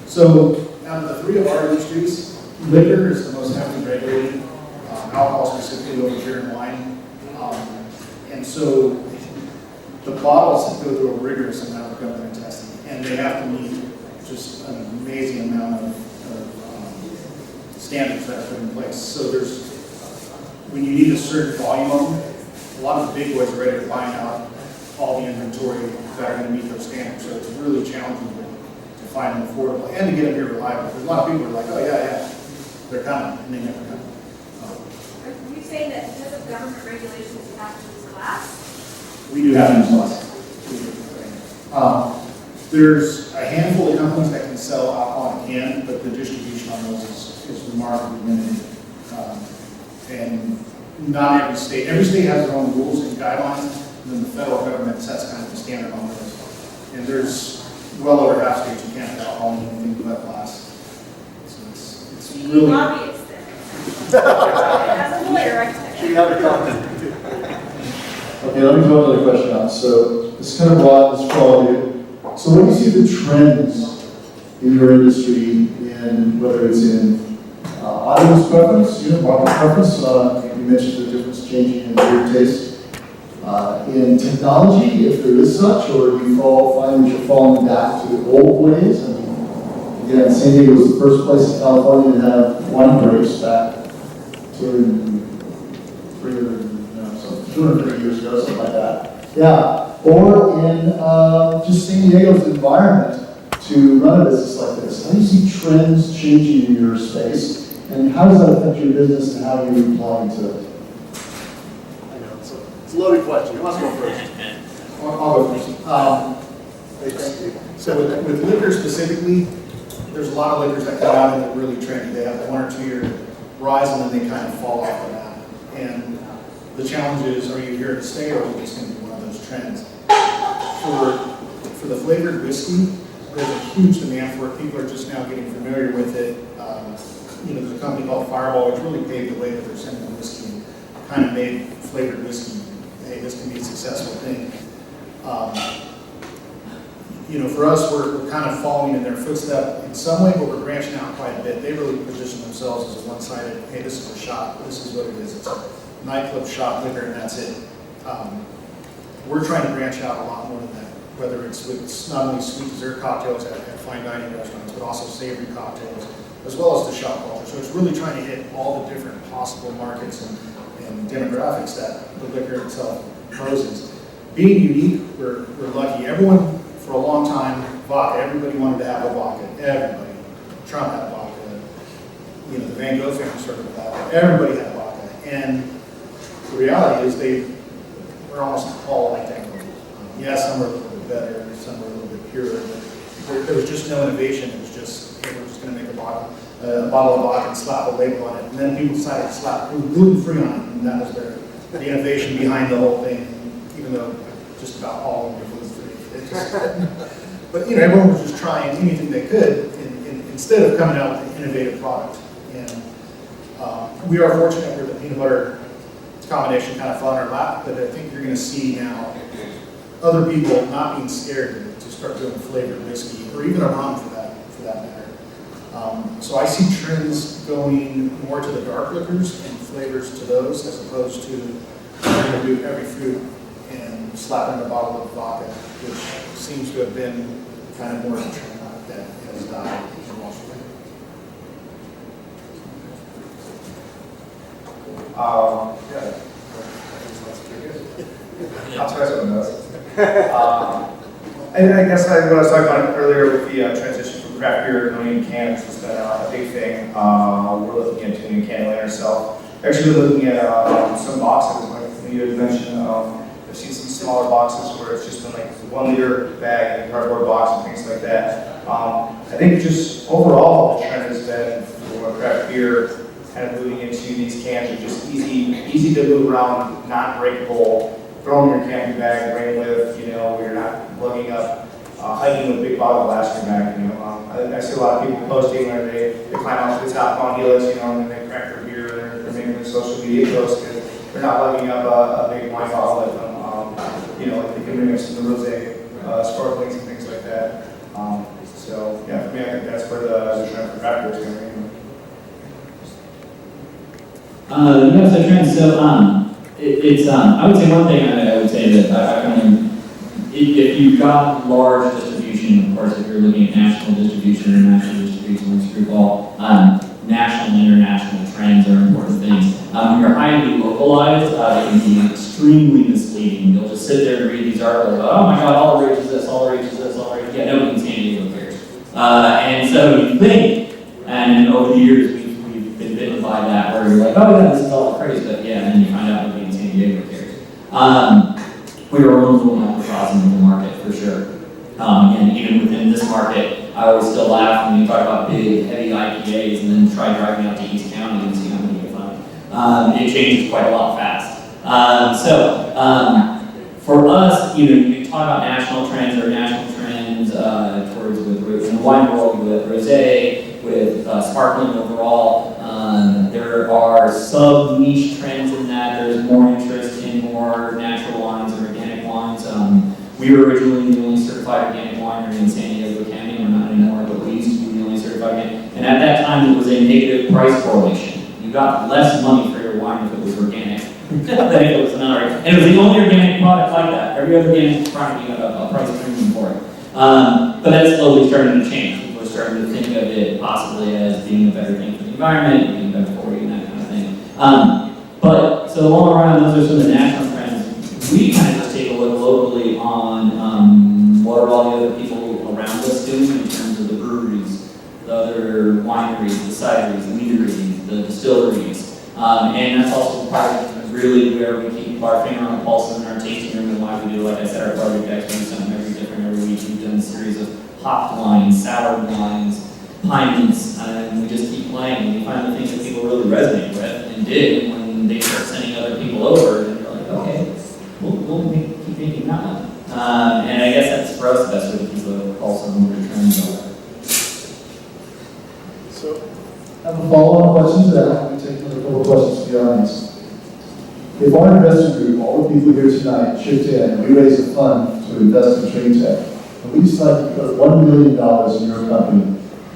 So, out of the three of our industries, liquor is the most heavily regulated, alcohol specifically over beer and wine. And so, the bottles go through a rigorous amount of government testing, and they have to meet just an amazing amount of standards that are put in place. So when you need a certain volume of them, a lot of the big boys are ready to find out all the inventory that are going to meet those standards. So it's really challenging to find them affordable and to get them here reliable. There's a lot of people who are like, oh yeah, they're coming, and they never come. Are you saying that because of government regulations you have to use glass? We do have to use glass. There's a handful of companies that can sell alcohol in a can, but the distribution on those is remarkably limited. And not every state has their own rules and guidelines, and then the federal government sets kind of the standard on those. And there's well over half states you can't have alcohol in anything but glass. So it's really obvious then. As a lawyer, I can. You have a comment. Okay, let me throw another question out. So it's kind of broad, it's for all of you. So what do you see the trends in your industry, in whether it's in audience preference, market preference, you mentioned the difference changing in beer taste. In technology, if there is such, or do you find that you're falling back to the old ways? I mean, again, San Diego was the first place in California to have wine grapes back 230 years ago, something like that. Yeah, or in just San Diego's environment to run a business like this. How do you see trends changing in your space, and how does that affect your business, and how are you applying to it? I know, it's a loaded question. Who wants to go first? I'll go first. Thank you. So with liquor specifically, there's a lot of liquors that come out and they're really trendy. They have a 1 or 2 year rise and then they kind of fall off the map. And the challenge is, are you here to stay, or is it just going to be one of those trends? For the flavored whiskey, there's a huge demand for it. People are just now getting familiar with it. There's a company called Fireball, which really paved the way that they're sending whiskey and kind of made flavored whiskey, hey, this can be a successful thing. For us, we're kind of following in their footstep in some way, but we're branching out quite a bit. They really position themselves as a one-sided, hey, this is a shot, this is what it is. It's a nightclub shot liquor, and that's it. We're trying to branch out a lot more than that, whether it's with not only sweet dessert cocktails at fine dining restaurants, but also savory cocktails, as well as the shot culture. So it's really trying to hit all the different possible markets and demographics that the liquor itself poses. Being unique, we're lucky. Everyone, for a long time, vodka. Everybody wanted to have a vodka. Everybody. Trump had vodka. The Van Gogh family started with vodka. Everybody had vodka. And the reality is we're almost all identical. Yes, some are a little bit better, some are a little bit purer, but there was just no innovation. It was just, hey, we're just going to make a bottle of vodka and slap a label on it. And then people decided to slap gluten-free on it, and that was the innovation behind the whole thing, even though just about all of them were gluten-free. But everyone was just trying anything they could instead of coming out with an innovative product. And we are fortunate where the peanut butter combination kind of fell in our lap, but I think you're going to see now other people not being scared to start doing flavored whiskey, or even a rum for that matter. So I see trends going more to the dark liquors and flavors to those, as opposed to we're going to do every fruit and slap in a bottle of vodka, which seems to have been kind of more of a trend that has died in Washington. Yeah. I'll try some of those. And I guess what I was talking about earlier with the transition from craft beer to owning cans has been a big thing. We're looking into doing canning ourselves. Actually, we're looking at some boxes, like you had mentioned. I've seen some smaller boxes where it's just been like a 1 liter bag and a cardboard box and things like that. I think just overall the trend has been for craft beer kind of moving into these cans are just easy to move around, not breakable, throw in your camping bag, rain lift, where you're not lugging up, hiking with a big bottle of glass in your bag. I see a lot of people posting where they climb out to the top on Helix, and then they crack their beer, they're making their social media posts because they're not lugging up a big wine bottle with them. Like they can bring us some rosé, sparklings and things like that. So yeah, for me, I think that's where the trend for craft beer is going. So trends. So it's I would say one thing I would say that if you've got large distribution, of course, if you're looking at national distribution or national distribution like Screwball, national and international trends are important things. When you're highly localized, it can be extremely misleading. You'll just sit there and read these articles about, oh my God, all the rage is this, all the rage is this, all the rage. Yeah, nobody in San Diego cares. And so you think, and over the years we've been bitten by that, where you're like, oh yeah, this is all the crazy stuff. Yeah, and then you find out nobody in San Diego cares. We were one of the microcosm of the market for sure. And even within this market, I always still laugh when you talk about big, heavy IPAs and then try driving out to East County and see how many you find. It changes quite a lot fast. For us, you talk about national trends towards in the wine world with rosé, with sparkling overall. There are sub-niche trends in that. There's more interest in more natural wines and organic wines. We were originally the only certified organic winery in San Diego County. We're not anymore, but we used to be the only certified organic. And at that time, it was a negative price correlation. You got less money for your wine if it was organic than if it was not organic. And it was the only organic product like that. Every other organic product, you got a price premium for it. But that's slowly starting to change. People are starting to think of it possibly as being a better thing for the environment, being better for you, and that kind of thing. But so all around, those are some of the national trends. We kind of just take a look locally on what are all the other people around us doing in terms of the breweries, the other wineries, the cideries, the meaderies, the distilleries. And that's also part of really where we keep our finger on the pulse in our tasting room and why we do, like I said, our project actually do something every different every week. We've done a series of hopped wines, sour wines, pine mints, and we just keep playing. And we find the things that people really resonate with and dig when they start sending other people over, and they're like, okay, we'll keep making that one. And I guess that's for us the best way to keep a pulse on what we're trying to do. So, I have a follow-on question to that. I'm going to take another couple of questions to the audience. If our investor group, all the people here tonight, chipped in and we raise a fund to invest in Train Tech, and we decide to put $1 million in your company,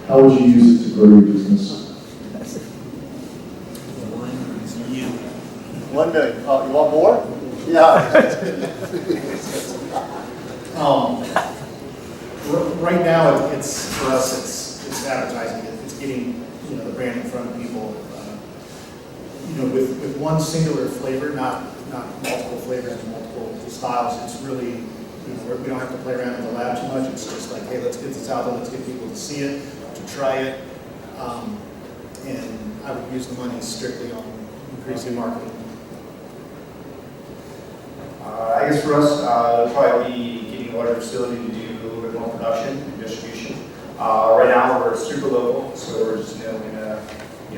how would you use it to grow your business? $1 million. Oh, you want more? Yeah. Right now, it's for us. It's advertising. It's getting the brand in front of people. With one singular flavor, not multiple flavors and multiple styles. It's really we don't have to play around in the lab too much. It's just like, hey, let's get this out there. Let's get people to see it, to try it, and I would use the money strictly on increasing marketing. I guess for us, it would probably be getting a larger facility to do a little bit more production and distribution. Right now, we're super local, so we're just in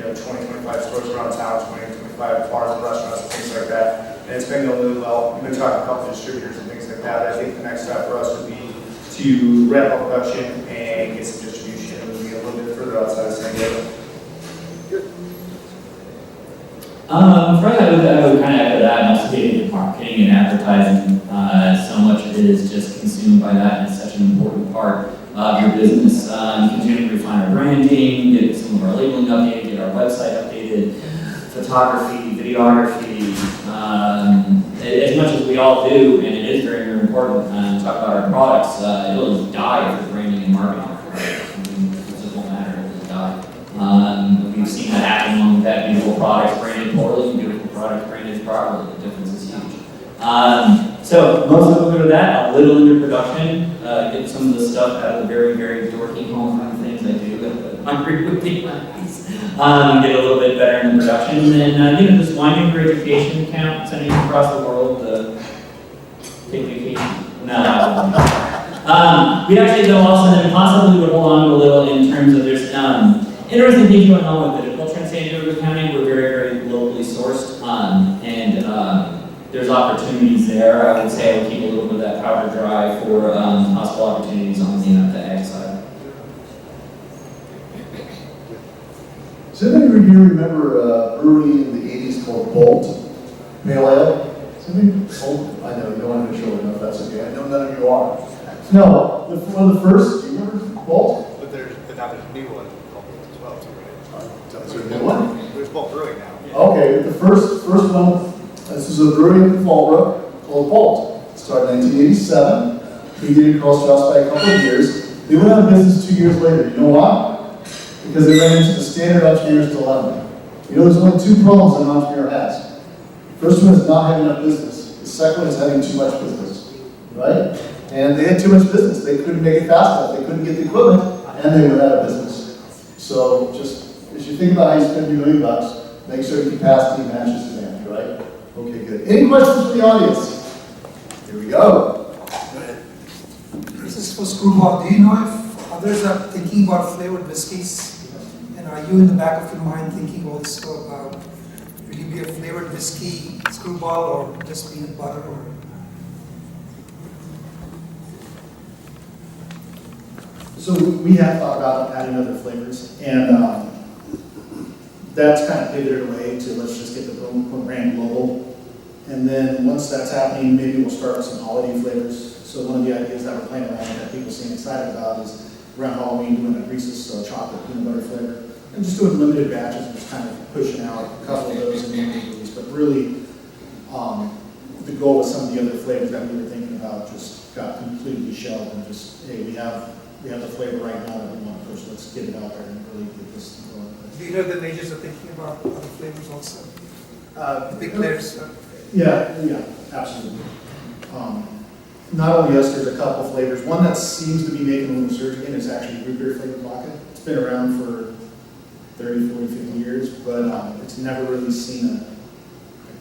20, 25 stores around town, 20, 25 bars and restaurants and things like that. And it's been going really well. We've been talking to a couple of distributors and things like that. I think the next step for us would be to ramp up production and get some distribution and be a little bit further outside of San Diego. First, I would kind of echo that, and also getting into marketing and advertising. So much of it is just consumed by that, and it's such an important part of your business. Continuing to refine our branding, get some of our labeling updated, get our website updated, photography, videography, as much as we all do, and it is very, very important to talk about our products, it'll just die if the branding and marketing. It just won't matter, it'll just die. We've seen that happen when we've had beautiful products branded poorly and beautiful products branded properly. The difference is huge. So most of them go to that, a little into production, get some of the stuff out of the very, very dorky home run things I do that I'm would be nice. Get a little bit better in the production, and then just winding for education account, sending across the world to take vacation. No. We actually though also then possibly would hold on to a little in terms of there's interesting things going on with viticulture in San Diego County. We're very, very locally sourced, and there's opportunities there. I would say I would keep a little bit of that powder dry for possible opportunities on the ag side. Does anybody here remember a brewery in the 80s called Bolt Pale Ale? Somebody? I know, you don't want to be sure enough, that's okay. I know none of you are. No, one of the first, do you remember Bolt? But now there's a new one called Bolt as well, too, right? Is there a new one? There's Bolt Brewing now. Okay, the first one, this is a brewery in Fallbrook called Bolt. It started in 1987. We did it cross Joss by a couple of years. They went out of business 2 years later. You know why? Because they ran into the standard entrepreneur's dilemma. There's only two problems an entrepreneur has. First one is not having enough business. The second one is having too much business, right? And they had too much business. They couldn't make it fast enough. They couldn't get the equipment, and they went out of business. So just as you think about how you spend your $1 million, make sure your capacity matches demand, right? Okay, good. Any questions from the audience? Here we go. This is for Screwball. Do you know if others are thinking about flavored whiskeys? And are you in the back of your mind thinking also about, will you be a flavored whiskey Screwball or just peanut butter? Or? So we have thought about adding other flavors, and that's kind of pivoted away to let's just get the brand global. And then once that's happening, maybe we'll start with some holiday flavors. So one of the ideas that we're playing around with that people seem excited about is around Halloween doing a Reese's chocolate peanut butter flavor. And just doing limited batches and just kind of pushing out a couple of those in the movies. But really, the goal with some of the other flavors that we were thinking about just got completely shelved and just, hey, we have the flavor right now that we want to push. Let's get it out there and really get this going. Do you know the majors are thinking about other flavors also? The big players? Yeah, absolutely. Not only us, there's a couple flavors. One that seems to be making a little surge again is actually root beer flavored vodka. It's been around for 30, 40, 50 years, but it's never really seen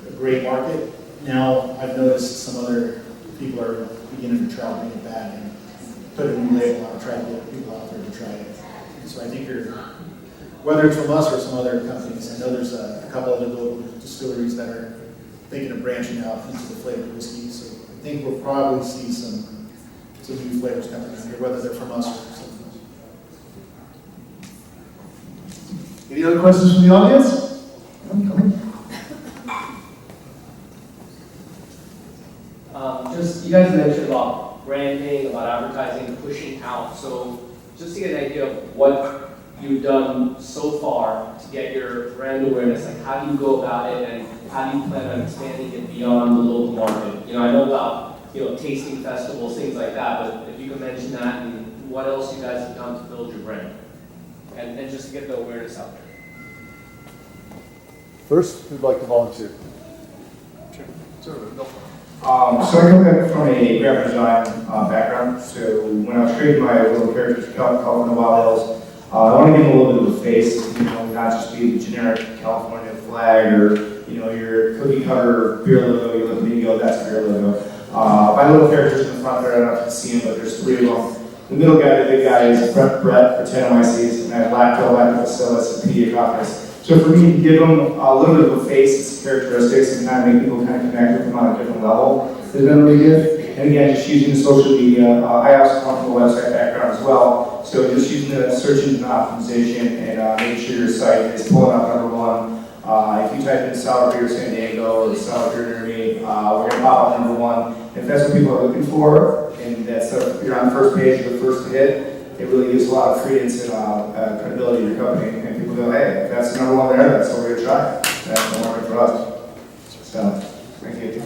a great market. Now I've noticed some other people are beginning to try to bring it back and put a new label on and try to get people out there to try it. And so I think whether it's from us or some other companies, I know there's a couple other local distilleries that are thinking of branching out into the flavored whiskey. So I think we'll probably see some new flavors coming out here, whether they're from us or something else. Any other questions from the audience? Just, you guys mentioned about branding, about advertising, pushing out. So just to get an idea of what you've done so far to get your brand awareness, like how do you go about it and how do you plan on expanding it beyond the local market? You know, I know about, tasting festivals, things like that, but if you can mention that and what else you guys have done to build your brand and just to get the awareness out there. First, who'd like to volunteer? So I come from a graphic design background. So when I was creating my little characters for California Wild Hills, I want to give them a little bit of a face, not just be the generic California flag or your cookie cutter beer logo. You look at me and go, that's a beer logo. My little characters in the front there, I don't know if you can see them, but there's three of them. The middle guy, the big guy, is Brett for 10 MICs, and I have lactobacillus, and pediococcus. So for me, to give them a little bit of a face, its characteristics, and kind of make people kind of connect with them on a different level has been really good. And again, just using the social media. I also come from a website background as well. So just using the search engine optimization and making sure your site is pulling up #1. If you type in sour beer San Diego or sour beer near me, we're going to pop up #1. If that's what people are looking for, and that's you're on the first page, you're the first to hit, it really gives a lot of credence and credibility to your company. And people go, hey, if that's the #1 there, that's what we're going to try. That's the market for us. So, thank you.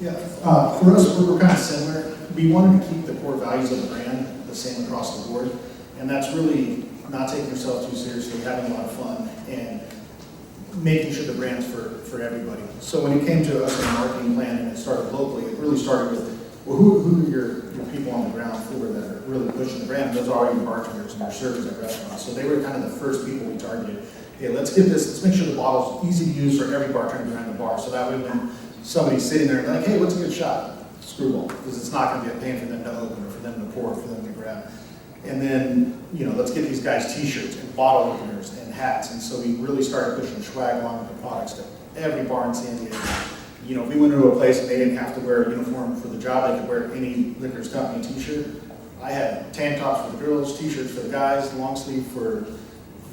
Yeah, for us, we're kind of similar. We wanted to keep the core values of the brand the same across the board, and that's really not taking yourself too seriously, having a lot of fun, and making sure the brand's for everybody. So when it came to us in the marketing plan and it started locally, it really started with, well, who are your people on the ground floor that are really pushing the brand? Those are all your bartenders and your servers at restaurants. So they were kind of the first people we targeted. Hey, let's make sure the bottle's easy to use for every bartender behind the bar. So that way when somebody's sitting there and like, hey, what's a good shot? Screwball, because it's not going to be a pain for them to open or for them to pour, or for them to grab. And then, let's get these guys t-shirts and bottle openers and hats. And so we really started pushing swag along with the products to every bar in San Diego. If we went into a place and they didn't have to wear a uniform for the job, they could wear any liquors company t-shirt. I had tank tops for the girls, t-shirts for the guys, long sleeve for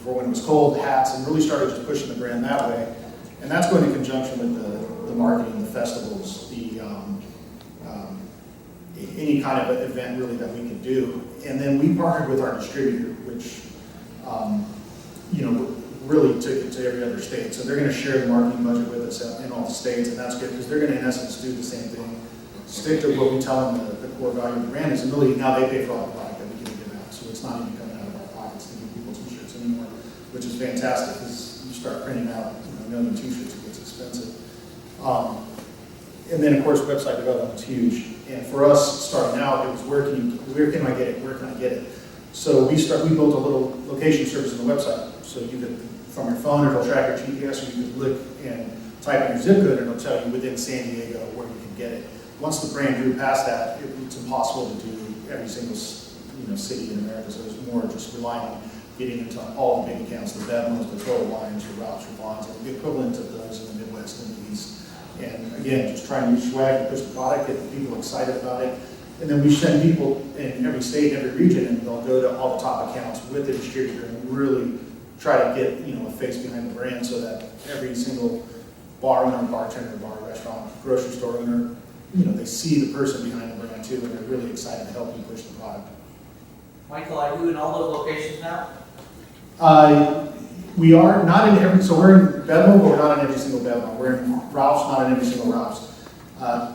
when it was cold, hats, and really started just pushing the brand that way. And that's going in conjunction with the marketing, the festivals, any kind of event really that we could do. And then we partnered with our distributor, which really took it to every other state. So they're going to share the marketing budget with us in all the states, and that's good because they're going to, in essence, do the same thing. Stick to what we tell them the core value of the brand is, and really now they pay for all the product that we can give out. So it's not even coming out of our pockets to give people t-shirts anymore, which is fantastic because you start printing out a million t-shirts, it gets expensive. And then, of course, website development is huge. And for us, starting out, it was where can I get it? Where can I get it? So we built a little location service on the website. So you could, from your phone, it'll track your GPS, or you could look and type in your zip code, and it'll tell you within San Diego where you can get it. Once the brand grew past that, it's impossible to do every single city in America. So it's more just relying on getting into all the big accounts, the Bevmos, the Total Wines, your Routes, your Bonds, and the equivalent of those in the Midwest and the East. And again, just trying to use swag to push the product, get people excited about it. And then we send people in every state, every region, and they'll go to all the top accounts with the distributor and really try to get a face behind the brand so that every single bar owner, bartender, bar, restaurant, grocery store owner, they see the person behind the brand too, and they're really excited to help you push the product. Michael, are you in all those locations now? We are not in every, so we're in Bedmo, but we're not in every single Bedmo. We're in Ralph's, not in every single Ralph's.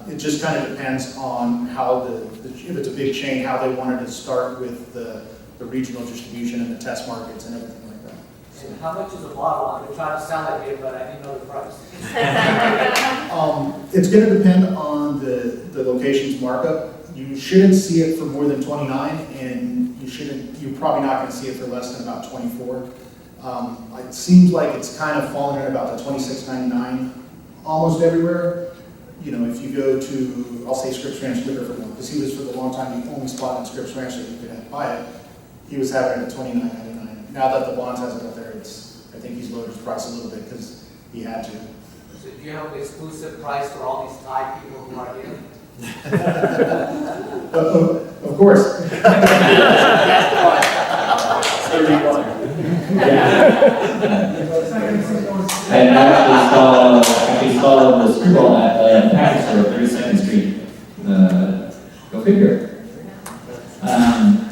It just kind of depends on how if it's a big chain, how they wanted to start with the regional distribution and the test markets and everything like that. And how much is a bottle? I've been trying to sound like it, but I didn't know the price. It's going to depend on the location's markup. You shouldn't see it for more than 29, and you're probably not going to see it for less than about 24. It seems like it's kind of falling in about the $26.99 almost everywhere. You know, if you go to, I'll say Scripps Ranch Liquor for one, because he was for the long time the only spot in Scripps Ranch that you could buy it. He was having it at $29.99. Now that the Bonds has it up there, I think he's lowered his price a little bit because he had to. So do you have an exclusive price for all these Thai people who are here? Of course. I actually saw the screwball at the package store, 32nd Street. Go figure.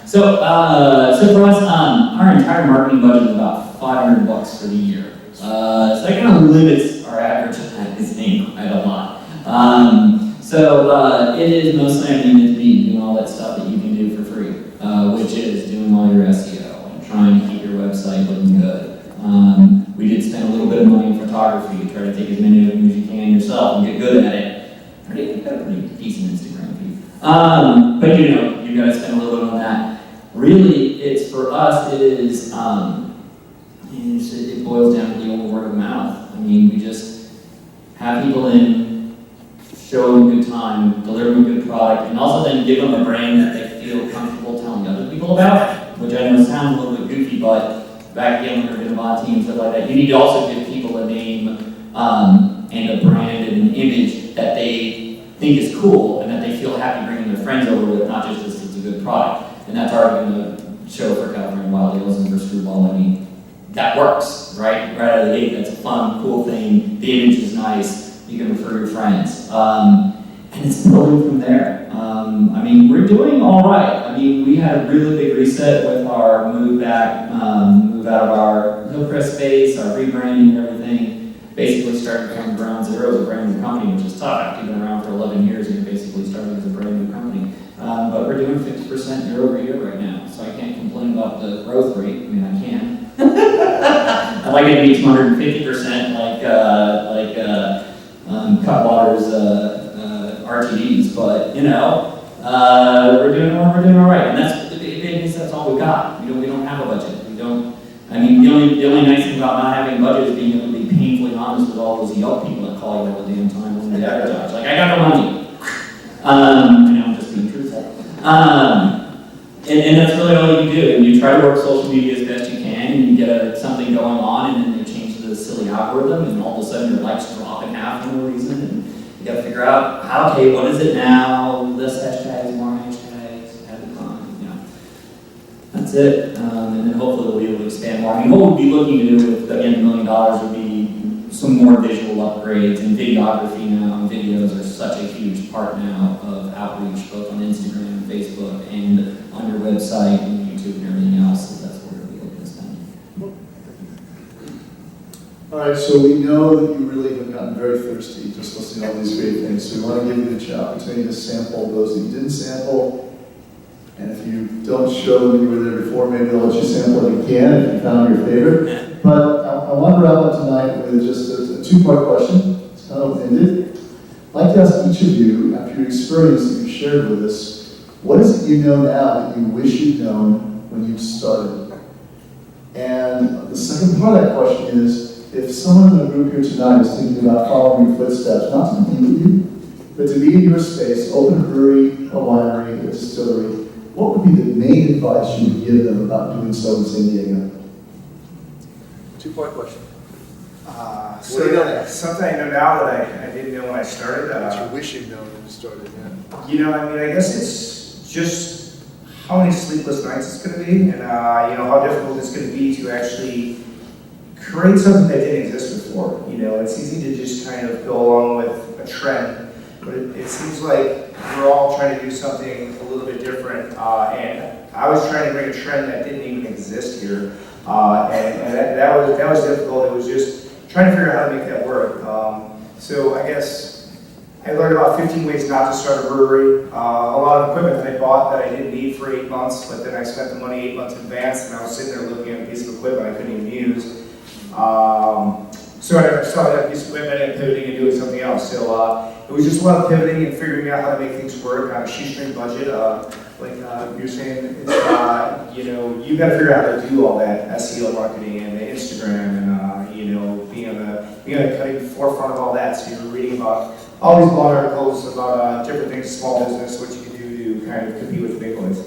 So for us, our entire marketing budget is about $500 for the year. So that kind of limits our advertising quite a lot. It is mostly I mean it's me doing all that stuff that you can do for free, which is doing all your SEO and trying to keep your website looking good. We did spend a little bit of money in photography to try to take as many of them as you can yourself and get good at it. You've got a pretty decent Instagram feed. But you know, you've got to spend a little bit on that. Really, it's for us, it boils down to the old word of mouth. I mean, we just have people in, show them a good time, deliver them a good product, and also then give them a brand that they feel comfortable telling other people about, which I know sounds a little bit goofy, but back again when we were in a team and stuff like that, you need to also give people a name and a brand and an image that they think is cool and that they feel happy bringing their friends over with, not just this is a good product. And that's already going to show for California Wild Ales and for Screwball. I mean, that works, right? Right out of the gate, that's a fun, cool thing. The image is nice. You can refer your friends. And it's building from there. I mean, we're doing all right. I mean, we had a really big reset with our move out of our Hillcrest space, our rebranding and everything. Basically started from ground zero as a brand new company, which is tough. After you've been around for 11 years and you're basically starting as a brand new company. But we're doing 50% year over year right now, so I can't complain about the growth rate. I mean, I can. I'd like it to be 250% like Cutwater's RTDs, but you know, we're doing all right, and that's the big news. That's all we got. We don't have a budget. We don't. I mean, the only nice thing about not having a budget is being able to be painfully honest with all those Yelp people that call you all the damn time when they advertise. Like, I got no money. I'm just being truthful. And that's really all you can do. And you try to work social media as best you can, and you get something going on, and then they change the silly algorithm, and all of a sudden your likes drop in half for no reason. And you got to figure out, okay, what is it now? Less hashtags, more hashtags, have it on, you know. That's it. And then hopefully we'll be able to expand more. I mean, what we'd be looking to do with, again, $1 million would be some more visual upgrades, and videography now, and videos are such a huge part now of outreach, both on Instagram, Facebook, and on your website, and YouTube, and everything else. So that's where we'll be looking to spend. All right, so we know that you really have gotten very thirsty just listening to all these great things. So we want to give you the opportunity to sample those that you didn't sample. And if you don't show them you were there before, maybe they'll let you sample it again if you found your favorite. But I want to wrap up tonight with just a two-part question. It's kind of open-ended. I'd like to ask each of you, after your experience that you've shared with us, what is it you know now that you wish you'd known when you started? And the second part of that question is, if someone in the group here tonight is thinking about following your footsteps, not to compete with you, but to be in your space, open a brewery, a winery, a distillery, what would be the main advice you would give them about doing so in San Diego? Two-part question. Something I know now that I didn't know when I started. What you wish you'd known when you started, yeah. You know, I mean, I guess it's just how many sleepless nights it's going to be, and how difficult it's going to be to actually create something that didn't exist before. You know, it's easy to just kind of go along with a trend, but it seems like we're all trying to do something a little bit different. And I was trying to bring a trend that didn't even exist here. And that was difficult. It was just trying to figure out how to make that work. So I guess I learned about 15 ways not to start a brewery. A lot of equipment that I bought that I didn't need for 8 months, but then I spent the money 8 months in advance, and I was sitting there looking at a piece of equipment I couldn't even use. So I saw that piece of equipment and pivoting and doing something else. So it was just a lot of pivoting and figuring out how to make things work on a shoestring budget. Like you were saying, it's, you know, you've got to figure out how to do all that SEO marketing and the Instagram and you know, being on the cutting forefront of all that. So you're reading about all these blog articles about different things, small business, what you can do to kind of compete with the big boys.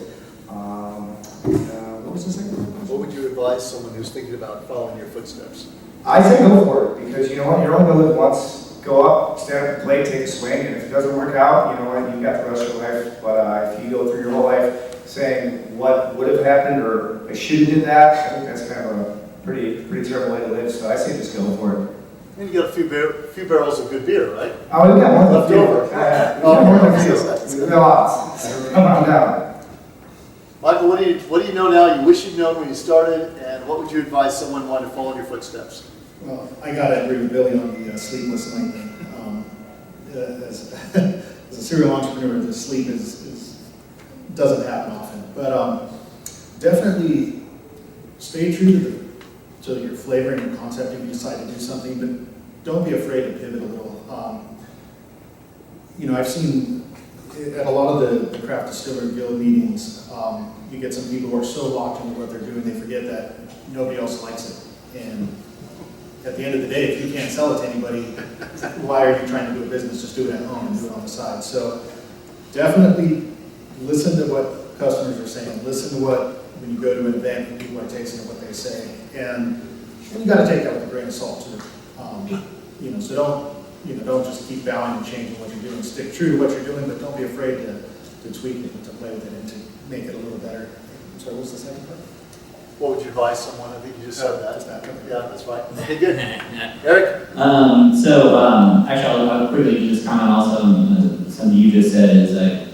What was the second one? What would you advise someone who's thinking about following your footsteps? I say go for it, because you know what, you're only going to live once. Go up, stand up the plate, take a swing, and if it doesn't work out, you know what, you've got the rest of your life. But if you go through your whole life saying what would have happened or I should have did that, I think that's kind of a pretty terrible way to live. So I say just go for it. And you got a few barrels of good beer, right? Oh, we got one left over. We got more than few. We've got lots. Come on down. Michael, what do you know now you wish you'd known when you started, and what would you advise someone wanting to follow in your footsteps? Well, I gotta agree with Billy on the sleepless night thing. As a serial entrepreneur, the sleep doesn't happen often. But definitely stay true to your flavor and your concept if you decide to do something, but don't be afraid to pivot a little. You know, I've seen at a lot of the craft distiller guild meetings, you get some people who are so locked into what they're doing, they forget that nobody else likes it. And at the end of the day, if you can't sell it to anybody, why are you trying to do a business? Just do it at home and do it on the side. So definitely listen to what customers are saying. Listen to when you go to an event and people are tasting what they say. And you got to take that with a grain of salt too. You know, so don't just keep bowing and changing what you're doing. Stick true to what you're doing, but don't be afraid to tweak it, to play with it, and to make it a little better. So what was the second part? What would you advise someone? I think you just said that. Just that. Yeah, that's fine. Okay, good. Eric? Actually, I'll quickly just comment also on something you just said is I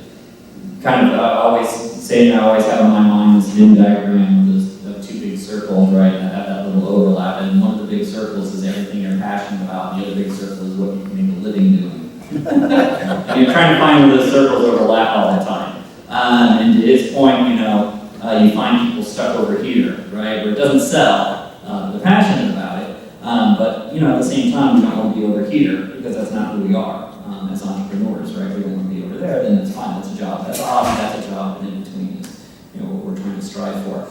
kind of always say, and I always have in my mind this Venn diagram of two big circles, right, that have that little overlap, and one of the big circles is everything you're passionate about, and the other big circle is what you can make a living doing. And you're trying to find where those circles overlap all the time. And to his point, you know, you find people stuck over here, right, where it doesn't sell, they're passionate about it, but, you know, at the same time, we don't want to be over here, because that's not who we are as entrepreneurs, right? We don't want to be over there, then it's fine, that's a job, that's a hobby, that's a job, and in between is, you know, what we're trying to strive for.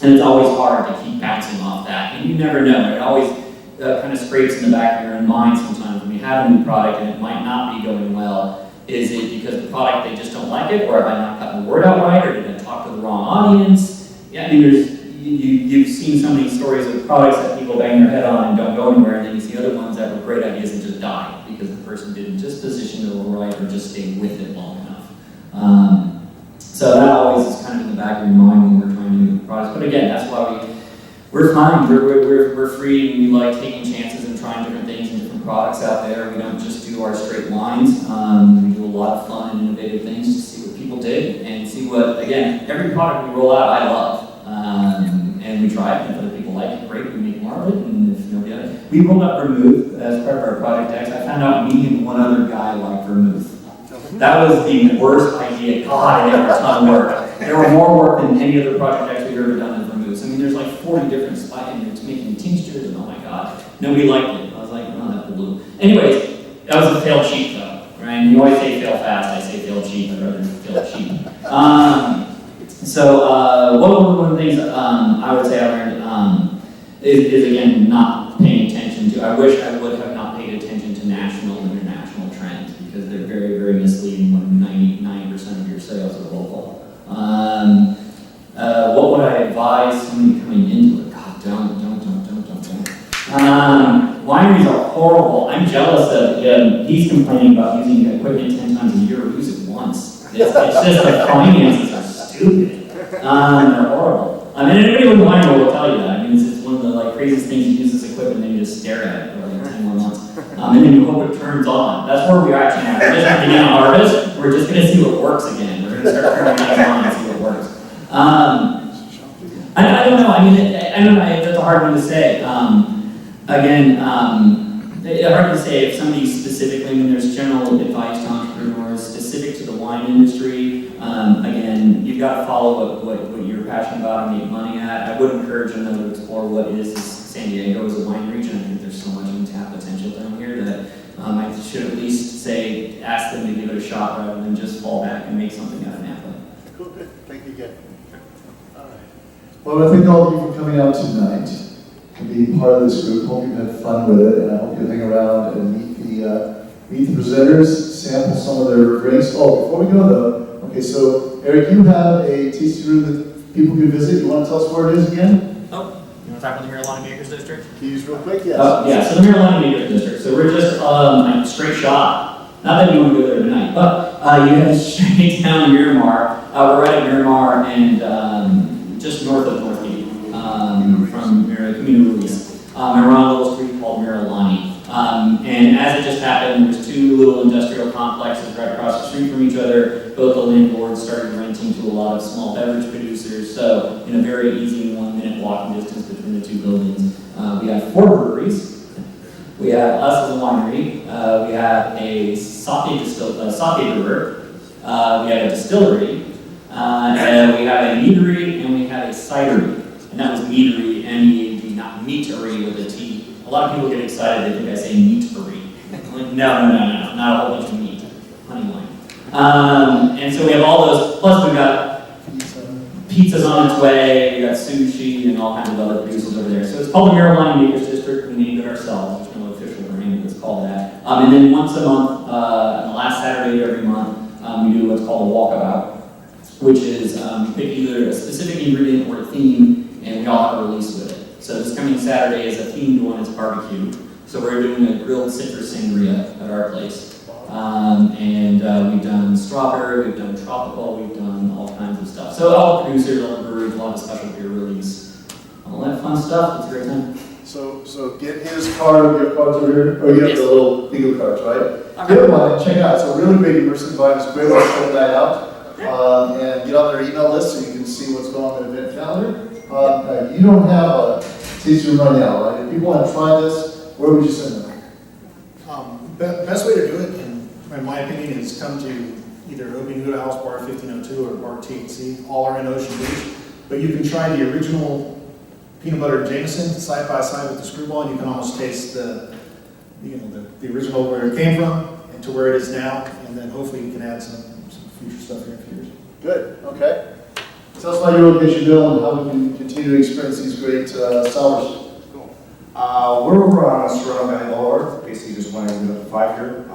And it's always hard to keep bouncing off that, and you never know, it always kind of scrapes in the back of your own mind sometimes when you have a new product and it might not be going well. Is it because the product, they just don't like it, or have I not gotten the word out right, or did I talk to the wrong audience? Yeah, I mean, you've seen so many stories of products that people bang their head on and don't go anywhere, and then you see other ones that were great ideas and just died because the person didn't just position it right or just stay with it long enough. So that always is kind of in the back of your mind when we're trying to do products. But again, that's why we're fine. We're free, and we like taking chances and trying different things and different products out there. We don't just do our straight lines. We do a lot of fun and innovative things to see what people dig and see what, again, every product we roll out, I love. And we try it, and if other people like it, great, we make more of it, and if nobody else. We rolled out vermouth as part of our Project X. I found out me and one other guy liked vermouth. That was the worst idea. God, it ever ton of work. There were more work than any other Project X we've ever done in vermouth. I mean, there's like 40 different spots, and it's making tinctures, and oh my God, nobody liked it. I was like, oh, that blew. Anyways, that was a fail cheap though, right? You always say fail fast, I say fail cheap, I'd rather fail cheap. One of the things I would say I learned is again, not paying attention to, I wish I would have not paid attention to national and international trends, because they're very, very misleading when 99% of your sales are local. What would I advise somebody coming into it? God, don't. Wineries are horrible. I'm jealous of he's complaining about using equipment 10 times a year, or use it once. It's just the finances are stupid. They're horrible. I mean, anybody with wine will tell you that. I mean, it's one of the craziest things. You use this equipment and then you just stare at it for 10 more months. And then you hope it turns on. That's where we're actually at. We're just at the beginning of harvest. We're just going to see what works again. We're going to start turning it on and see what works. I don't know. I mean, I don't know. That's a hard one to say. It's hard to say if somebody specifically, I mean, there's general advice to entrepreneurs specific to the wine industry. Again, you've got to follow what you're passionate about and make money at. I would encourage them to explore what is San Diego as a wine region. I think there's so much untapped potential down here that I should at least say, ask them to give it a shot rather than just fall back and make something out of Napa. Cool, good. Thank you again. All right. Well, I thank all of you for coming out tonight and being part of this group. Hope you've had fun with it, and I hope you hang around and meet the presenters, sample some of their drinks. Oh, before we go though, okay, so Eric, you have a tasting room that people can visit. You want to tell us where it is again? Oh, you want to talk about the Marijuana Makers District? Can you use real quick? Yes. Yeah, so the Marijuana Makers District. So we're just like straight shot. Not that you want to go there tonight, but you have straight down Miramar. We're right at Miramar and just north of Northgate from Camino Ruiz. We're on a little street called Marilani. And as it just happened, there's two little industrial complexes right across the street from each other. Both the landlords started renting to a lot of small beverage producers. So in a very easy 1 minute walking distance between the two buildings, we have 4 breweries. We have us as a winery. We have a sake brewer. We have a distillery. And we have a meadery, and we have a cidery. And that was meadery, M-E-A-D, not meatery with a T. A lot of people get excited, they think I say meatery. Like, no, not a whole bunch of meat, honey wine. And so we have all those, plus we've got pizza's on its way, we got sushi, and all kinds of other producers over there. So it's called the Marijuana Makers District. We named it ourselves. There's no official brand, it's called that. And then once a month, on the last Saturday of every month, we do what's called a walkabout, which is we pick either a specific ingredient or a theme, and we all have a release with it. So this coming Saturday is a themed one, it's barbecue. So we're doing a grilled citrus sangria at our place. We've done strawberry, we've done tropical, we've done all kinds of stuff. So all the producers, all the breweries, a lot of special beer release. All that fun stuff, it's a great time. So get his card, your cards over here, or you have the little bingo cards, right? Get one and check it out. It's a really great immersive vibe. It's a great way to fill that out. And get on their email list so you can see what's going on in the event calendar. You don't have a tasting room right now, right? If people want to try this, where would you send them? Best way to do it, in my opinion, is come to either Obi Noodle House, Bar 1502, or Bar THC. All are in Ocean Beach. But you can try the original peanut butter Jameson side by side with the screwball, and you can almost taste the original where it came from and to where it is now, and then hopefully you can add some future stuff here in a few years. Good, okay. Tell us about your location, Bill, and how we can continue to experience these great sours. Cool. We're over on Serrano Valley Boulevard, basically just one end of the 5 here.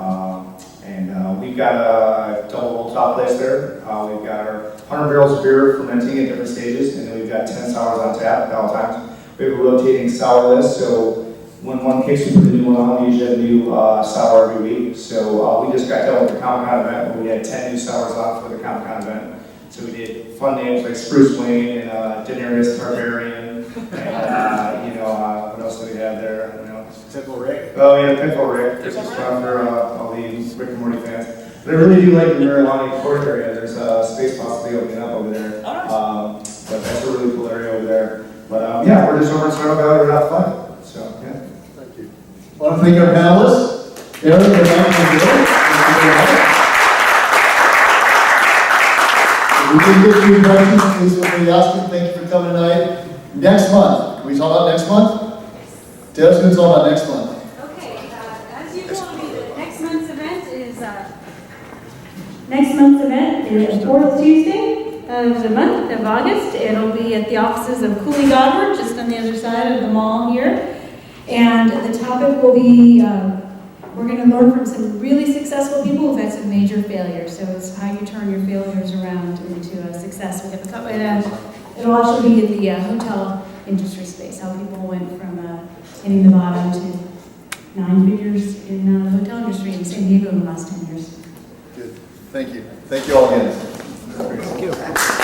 We've got a double top place there. We've got our 100 barrels of beer fermenting at different stages, and then we've got 10 sours on tap at all times. We have a rotating sour list, so when one case we put a new one on, we usually have a new sour every week. So we just got done with the Comic-Con event where we had 10 new sours on for the Comic-Con event. So we did fun names like Spruce Wing and Daenerys Targaryen, and what else do we have there? I don't know. Pitbull Rick. Oh yeah, Pitbull Rick, which is fun for all the Rick and Morty fans. But I really do like the Marijuana Court area. There's a space possibly opening up over there. Oh, nice. But that's a really cool area over there. But yeah, we're just over in Serrano Valley right out 5. So yeah. Thank you. I want to thank our panelists, Eric and Mike and Bill. We did get your questions, please feel free to ask them. Thank you for coming tonight. Next month, can we talk about next month? Deb's going to talk about next month. Okay, as usual, next month's event is the 4th Tuesday of the month of August. It'll be at the offices of Cooley Godward, just on the other side of the mall here. And the topic will be, we're going to learn from some really successful people who've had some major failures. So it's how you turn your failures around into a success. It'll actually be in the hotel industry space, how people went from hitting the bottom to 9 figures in the hotel industry in San Diego in the last 10 years. Good. Thank you. Thank you all again. Thank you.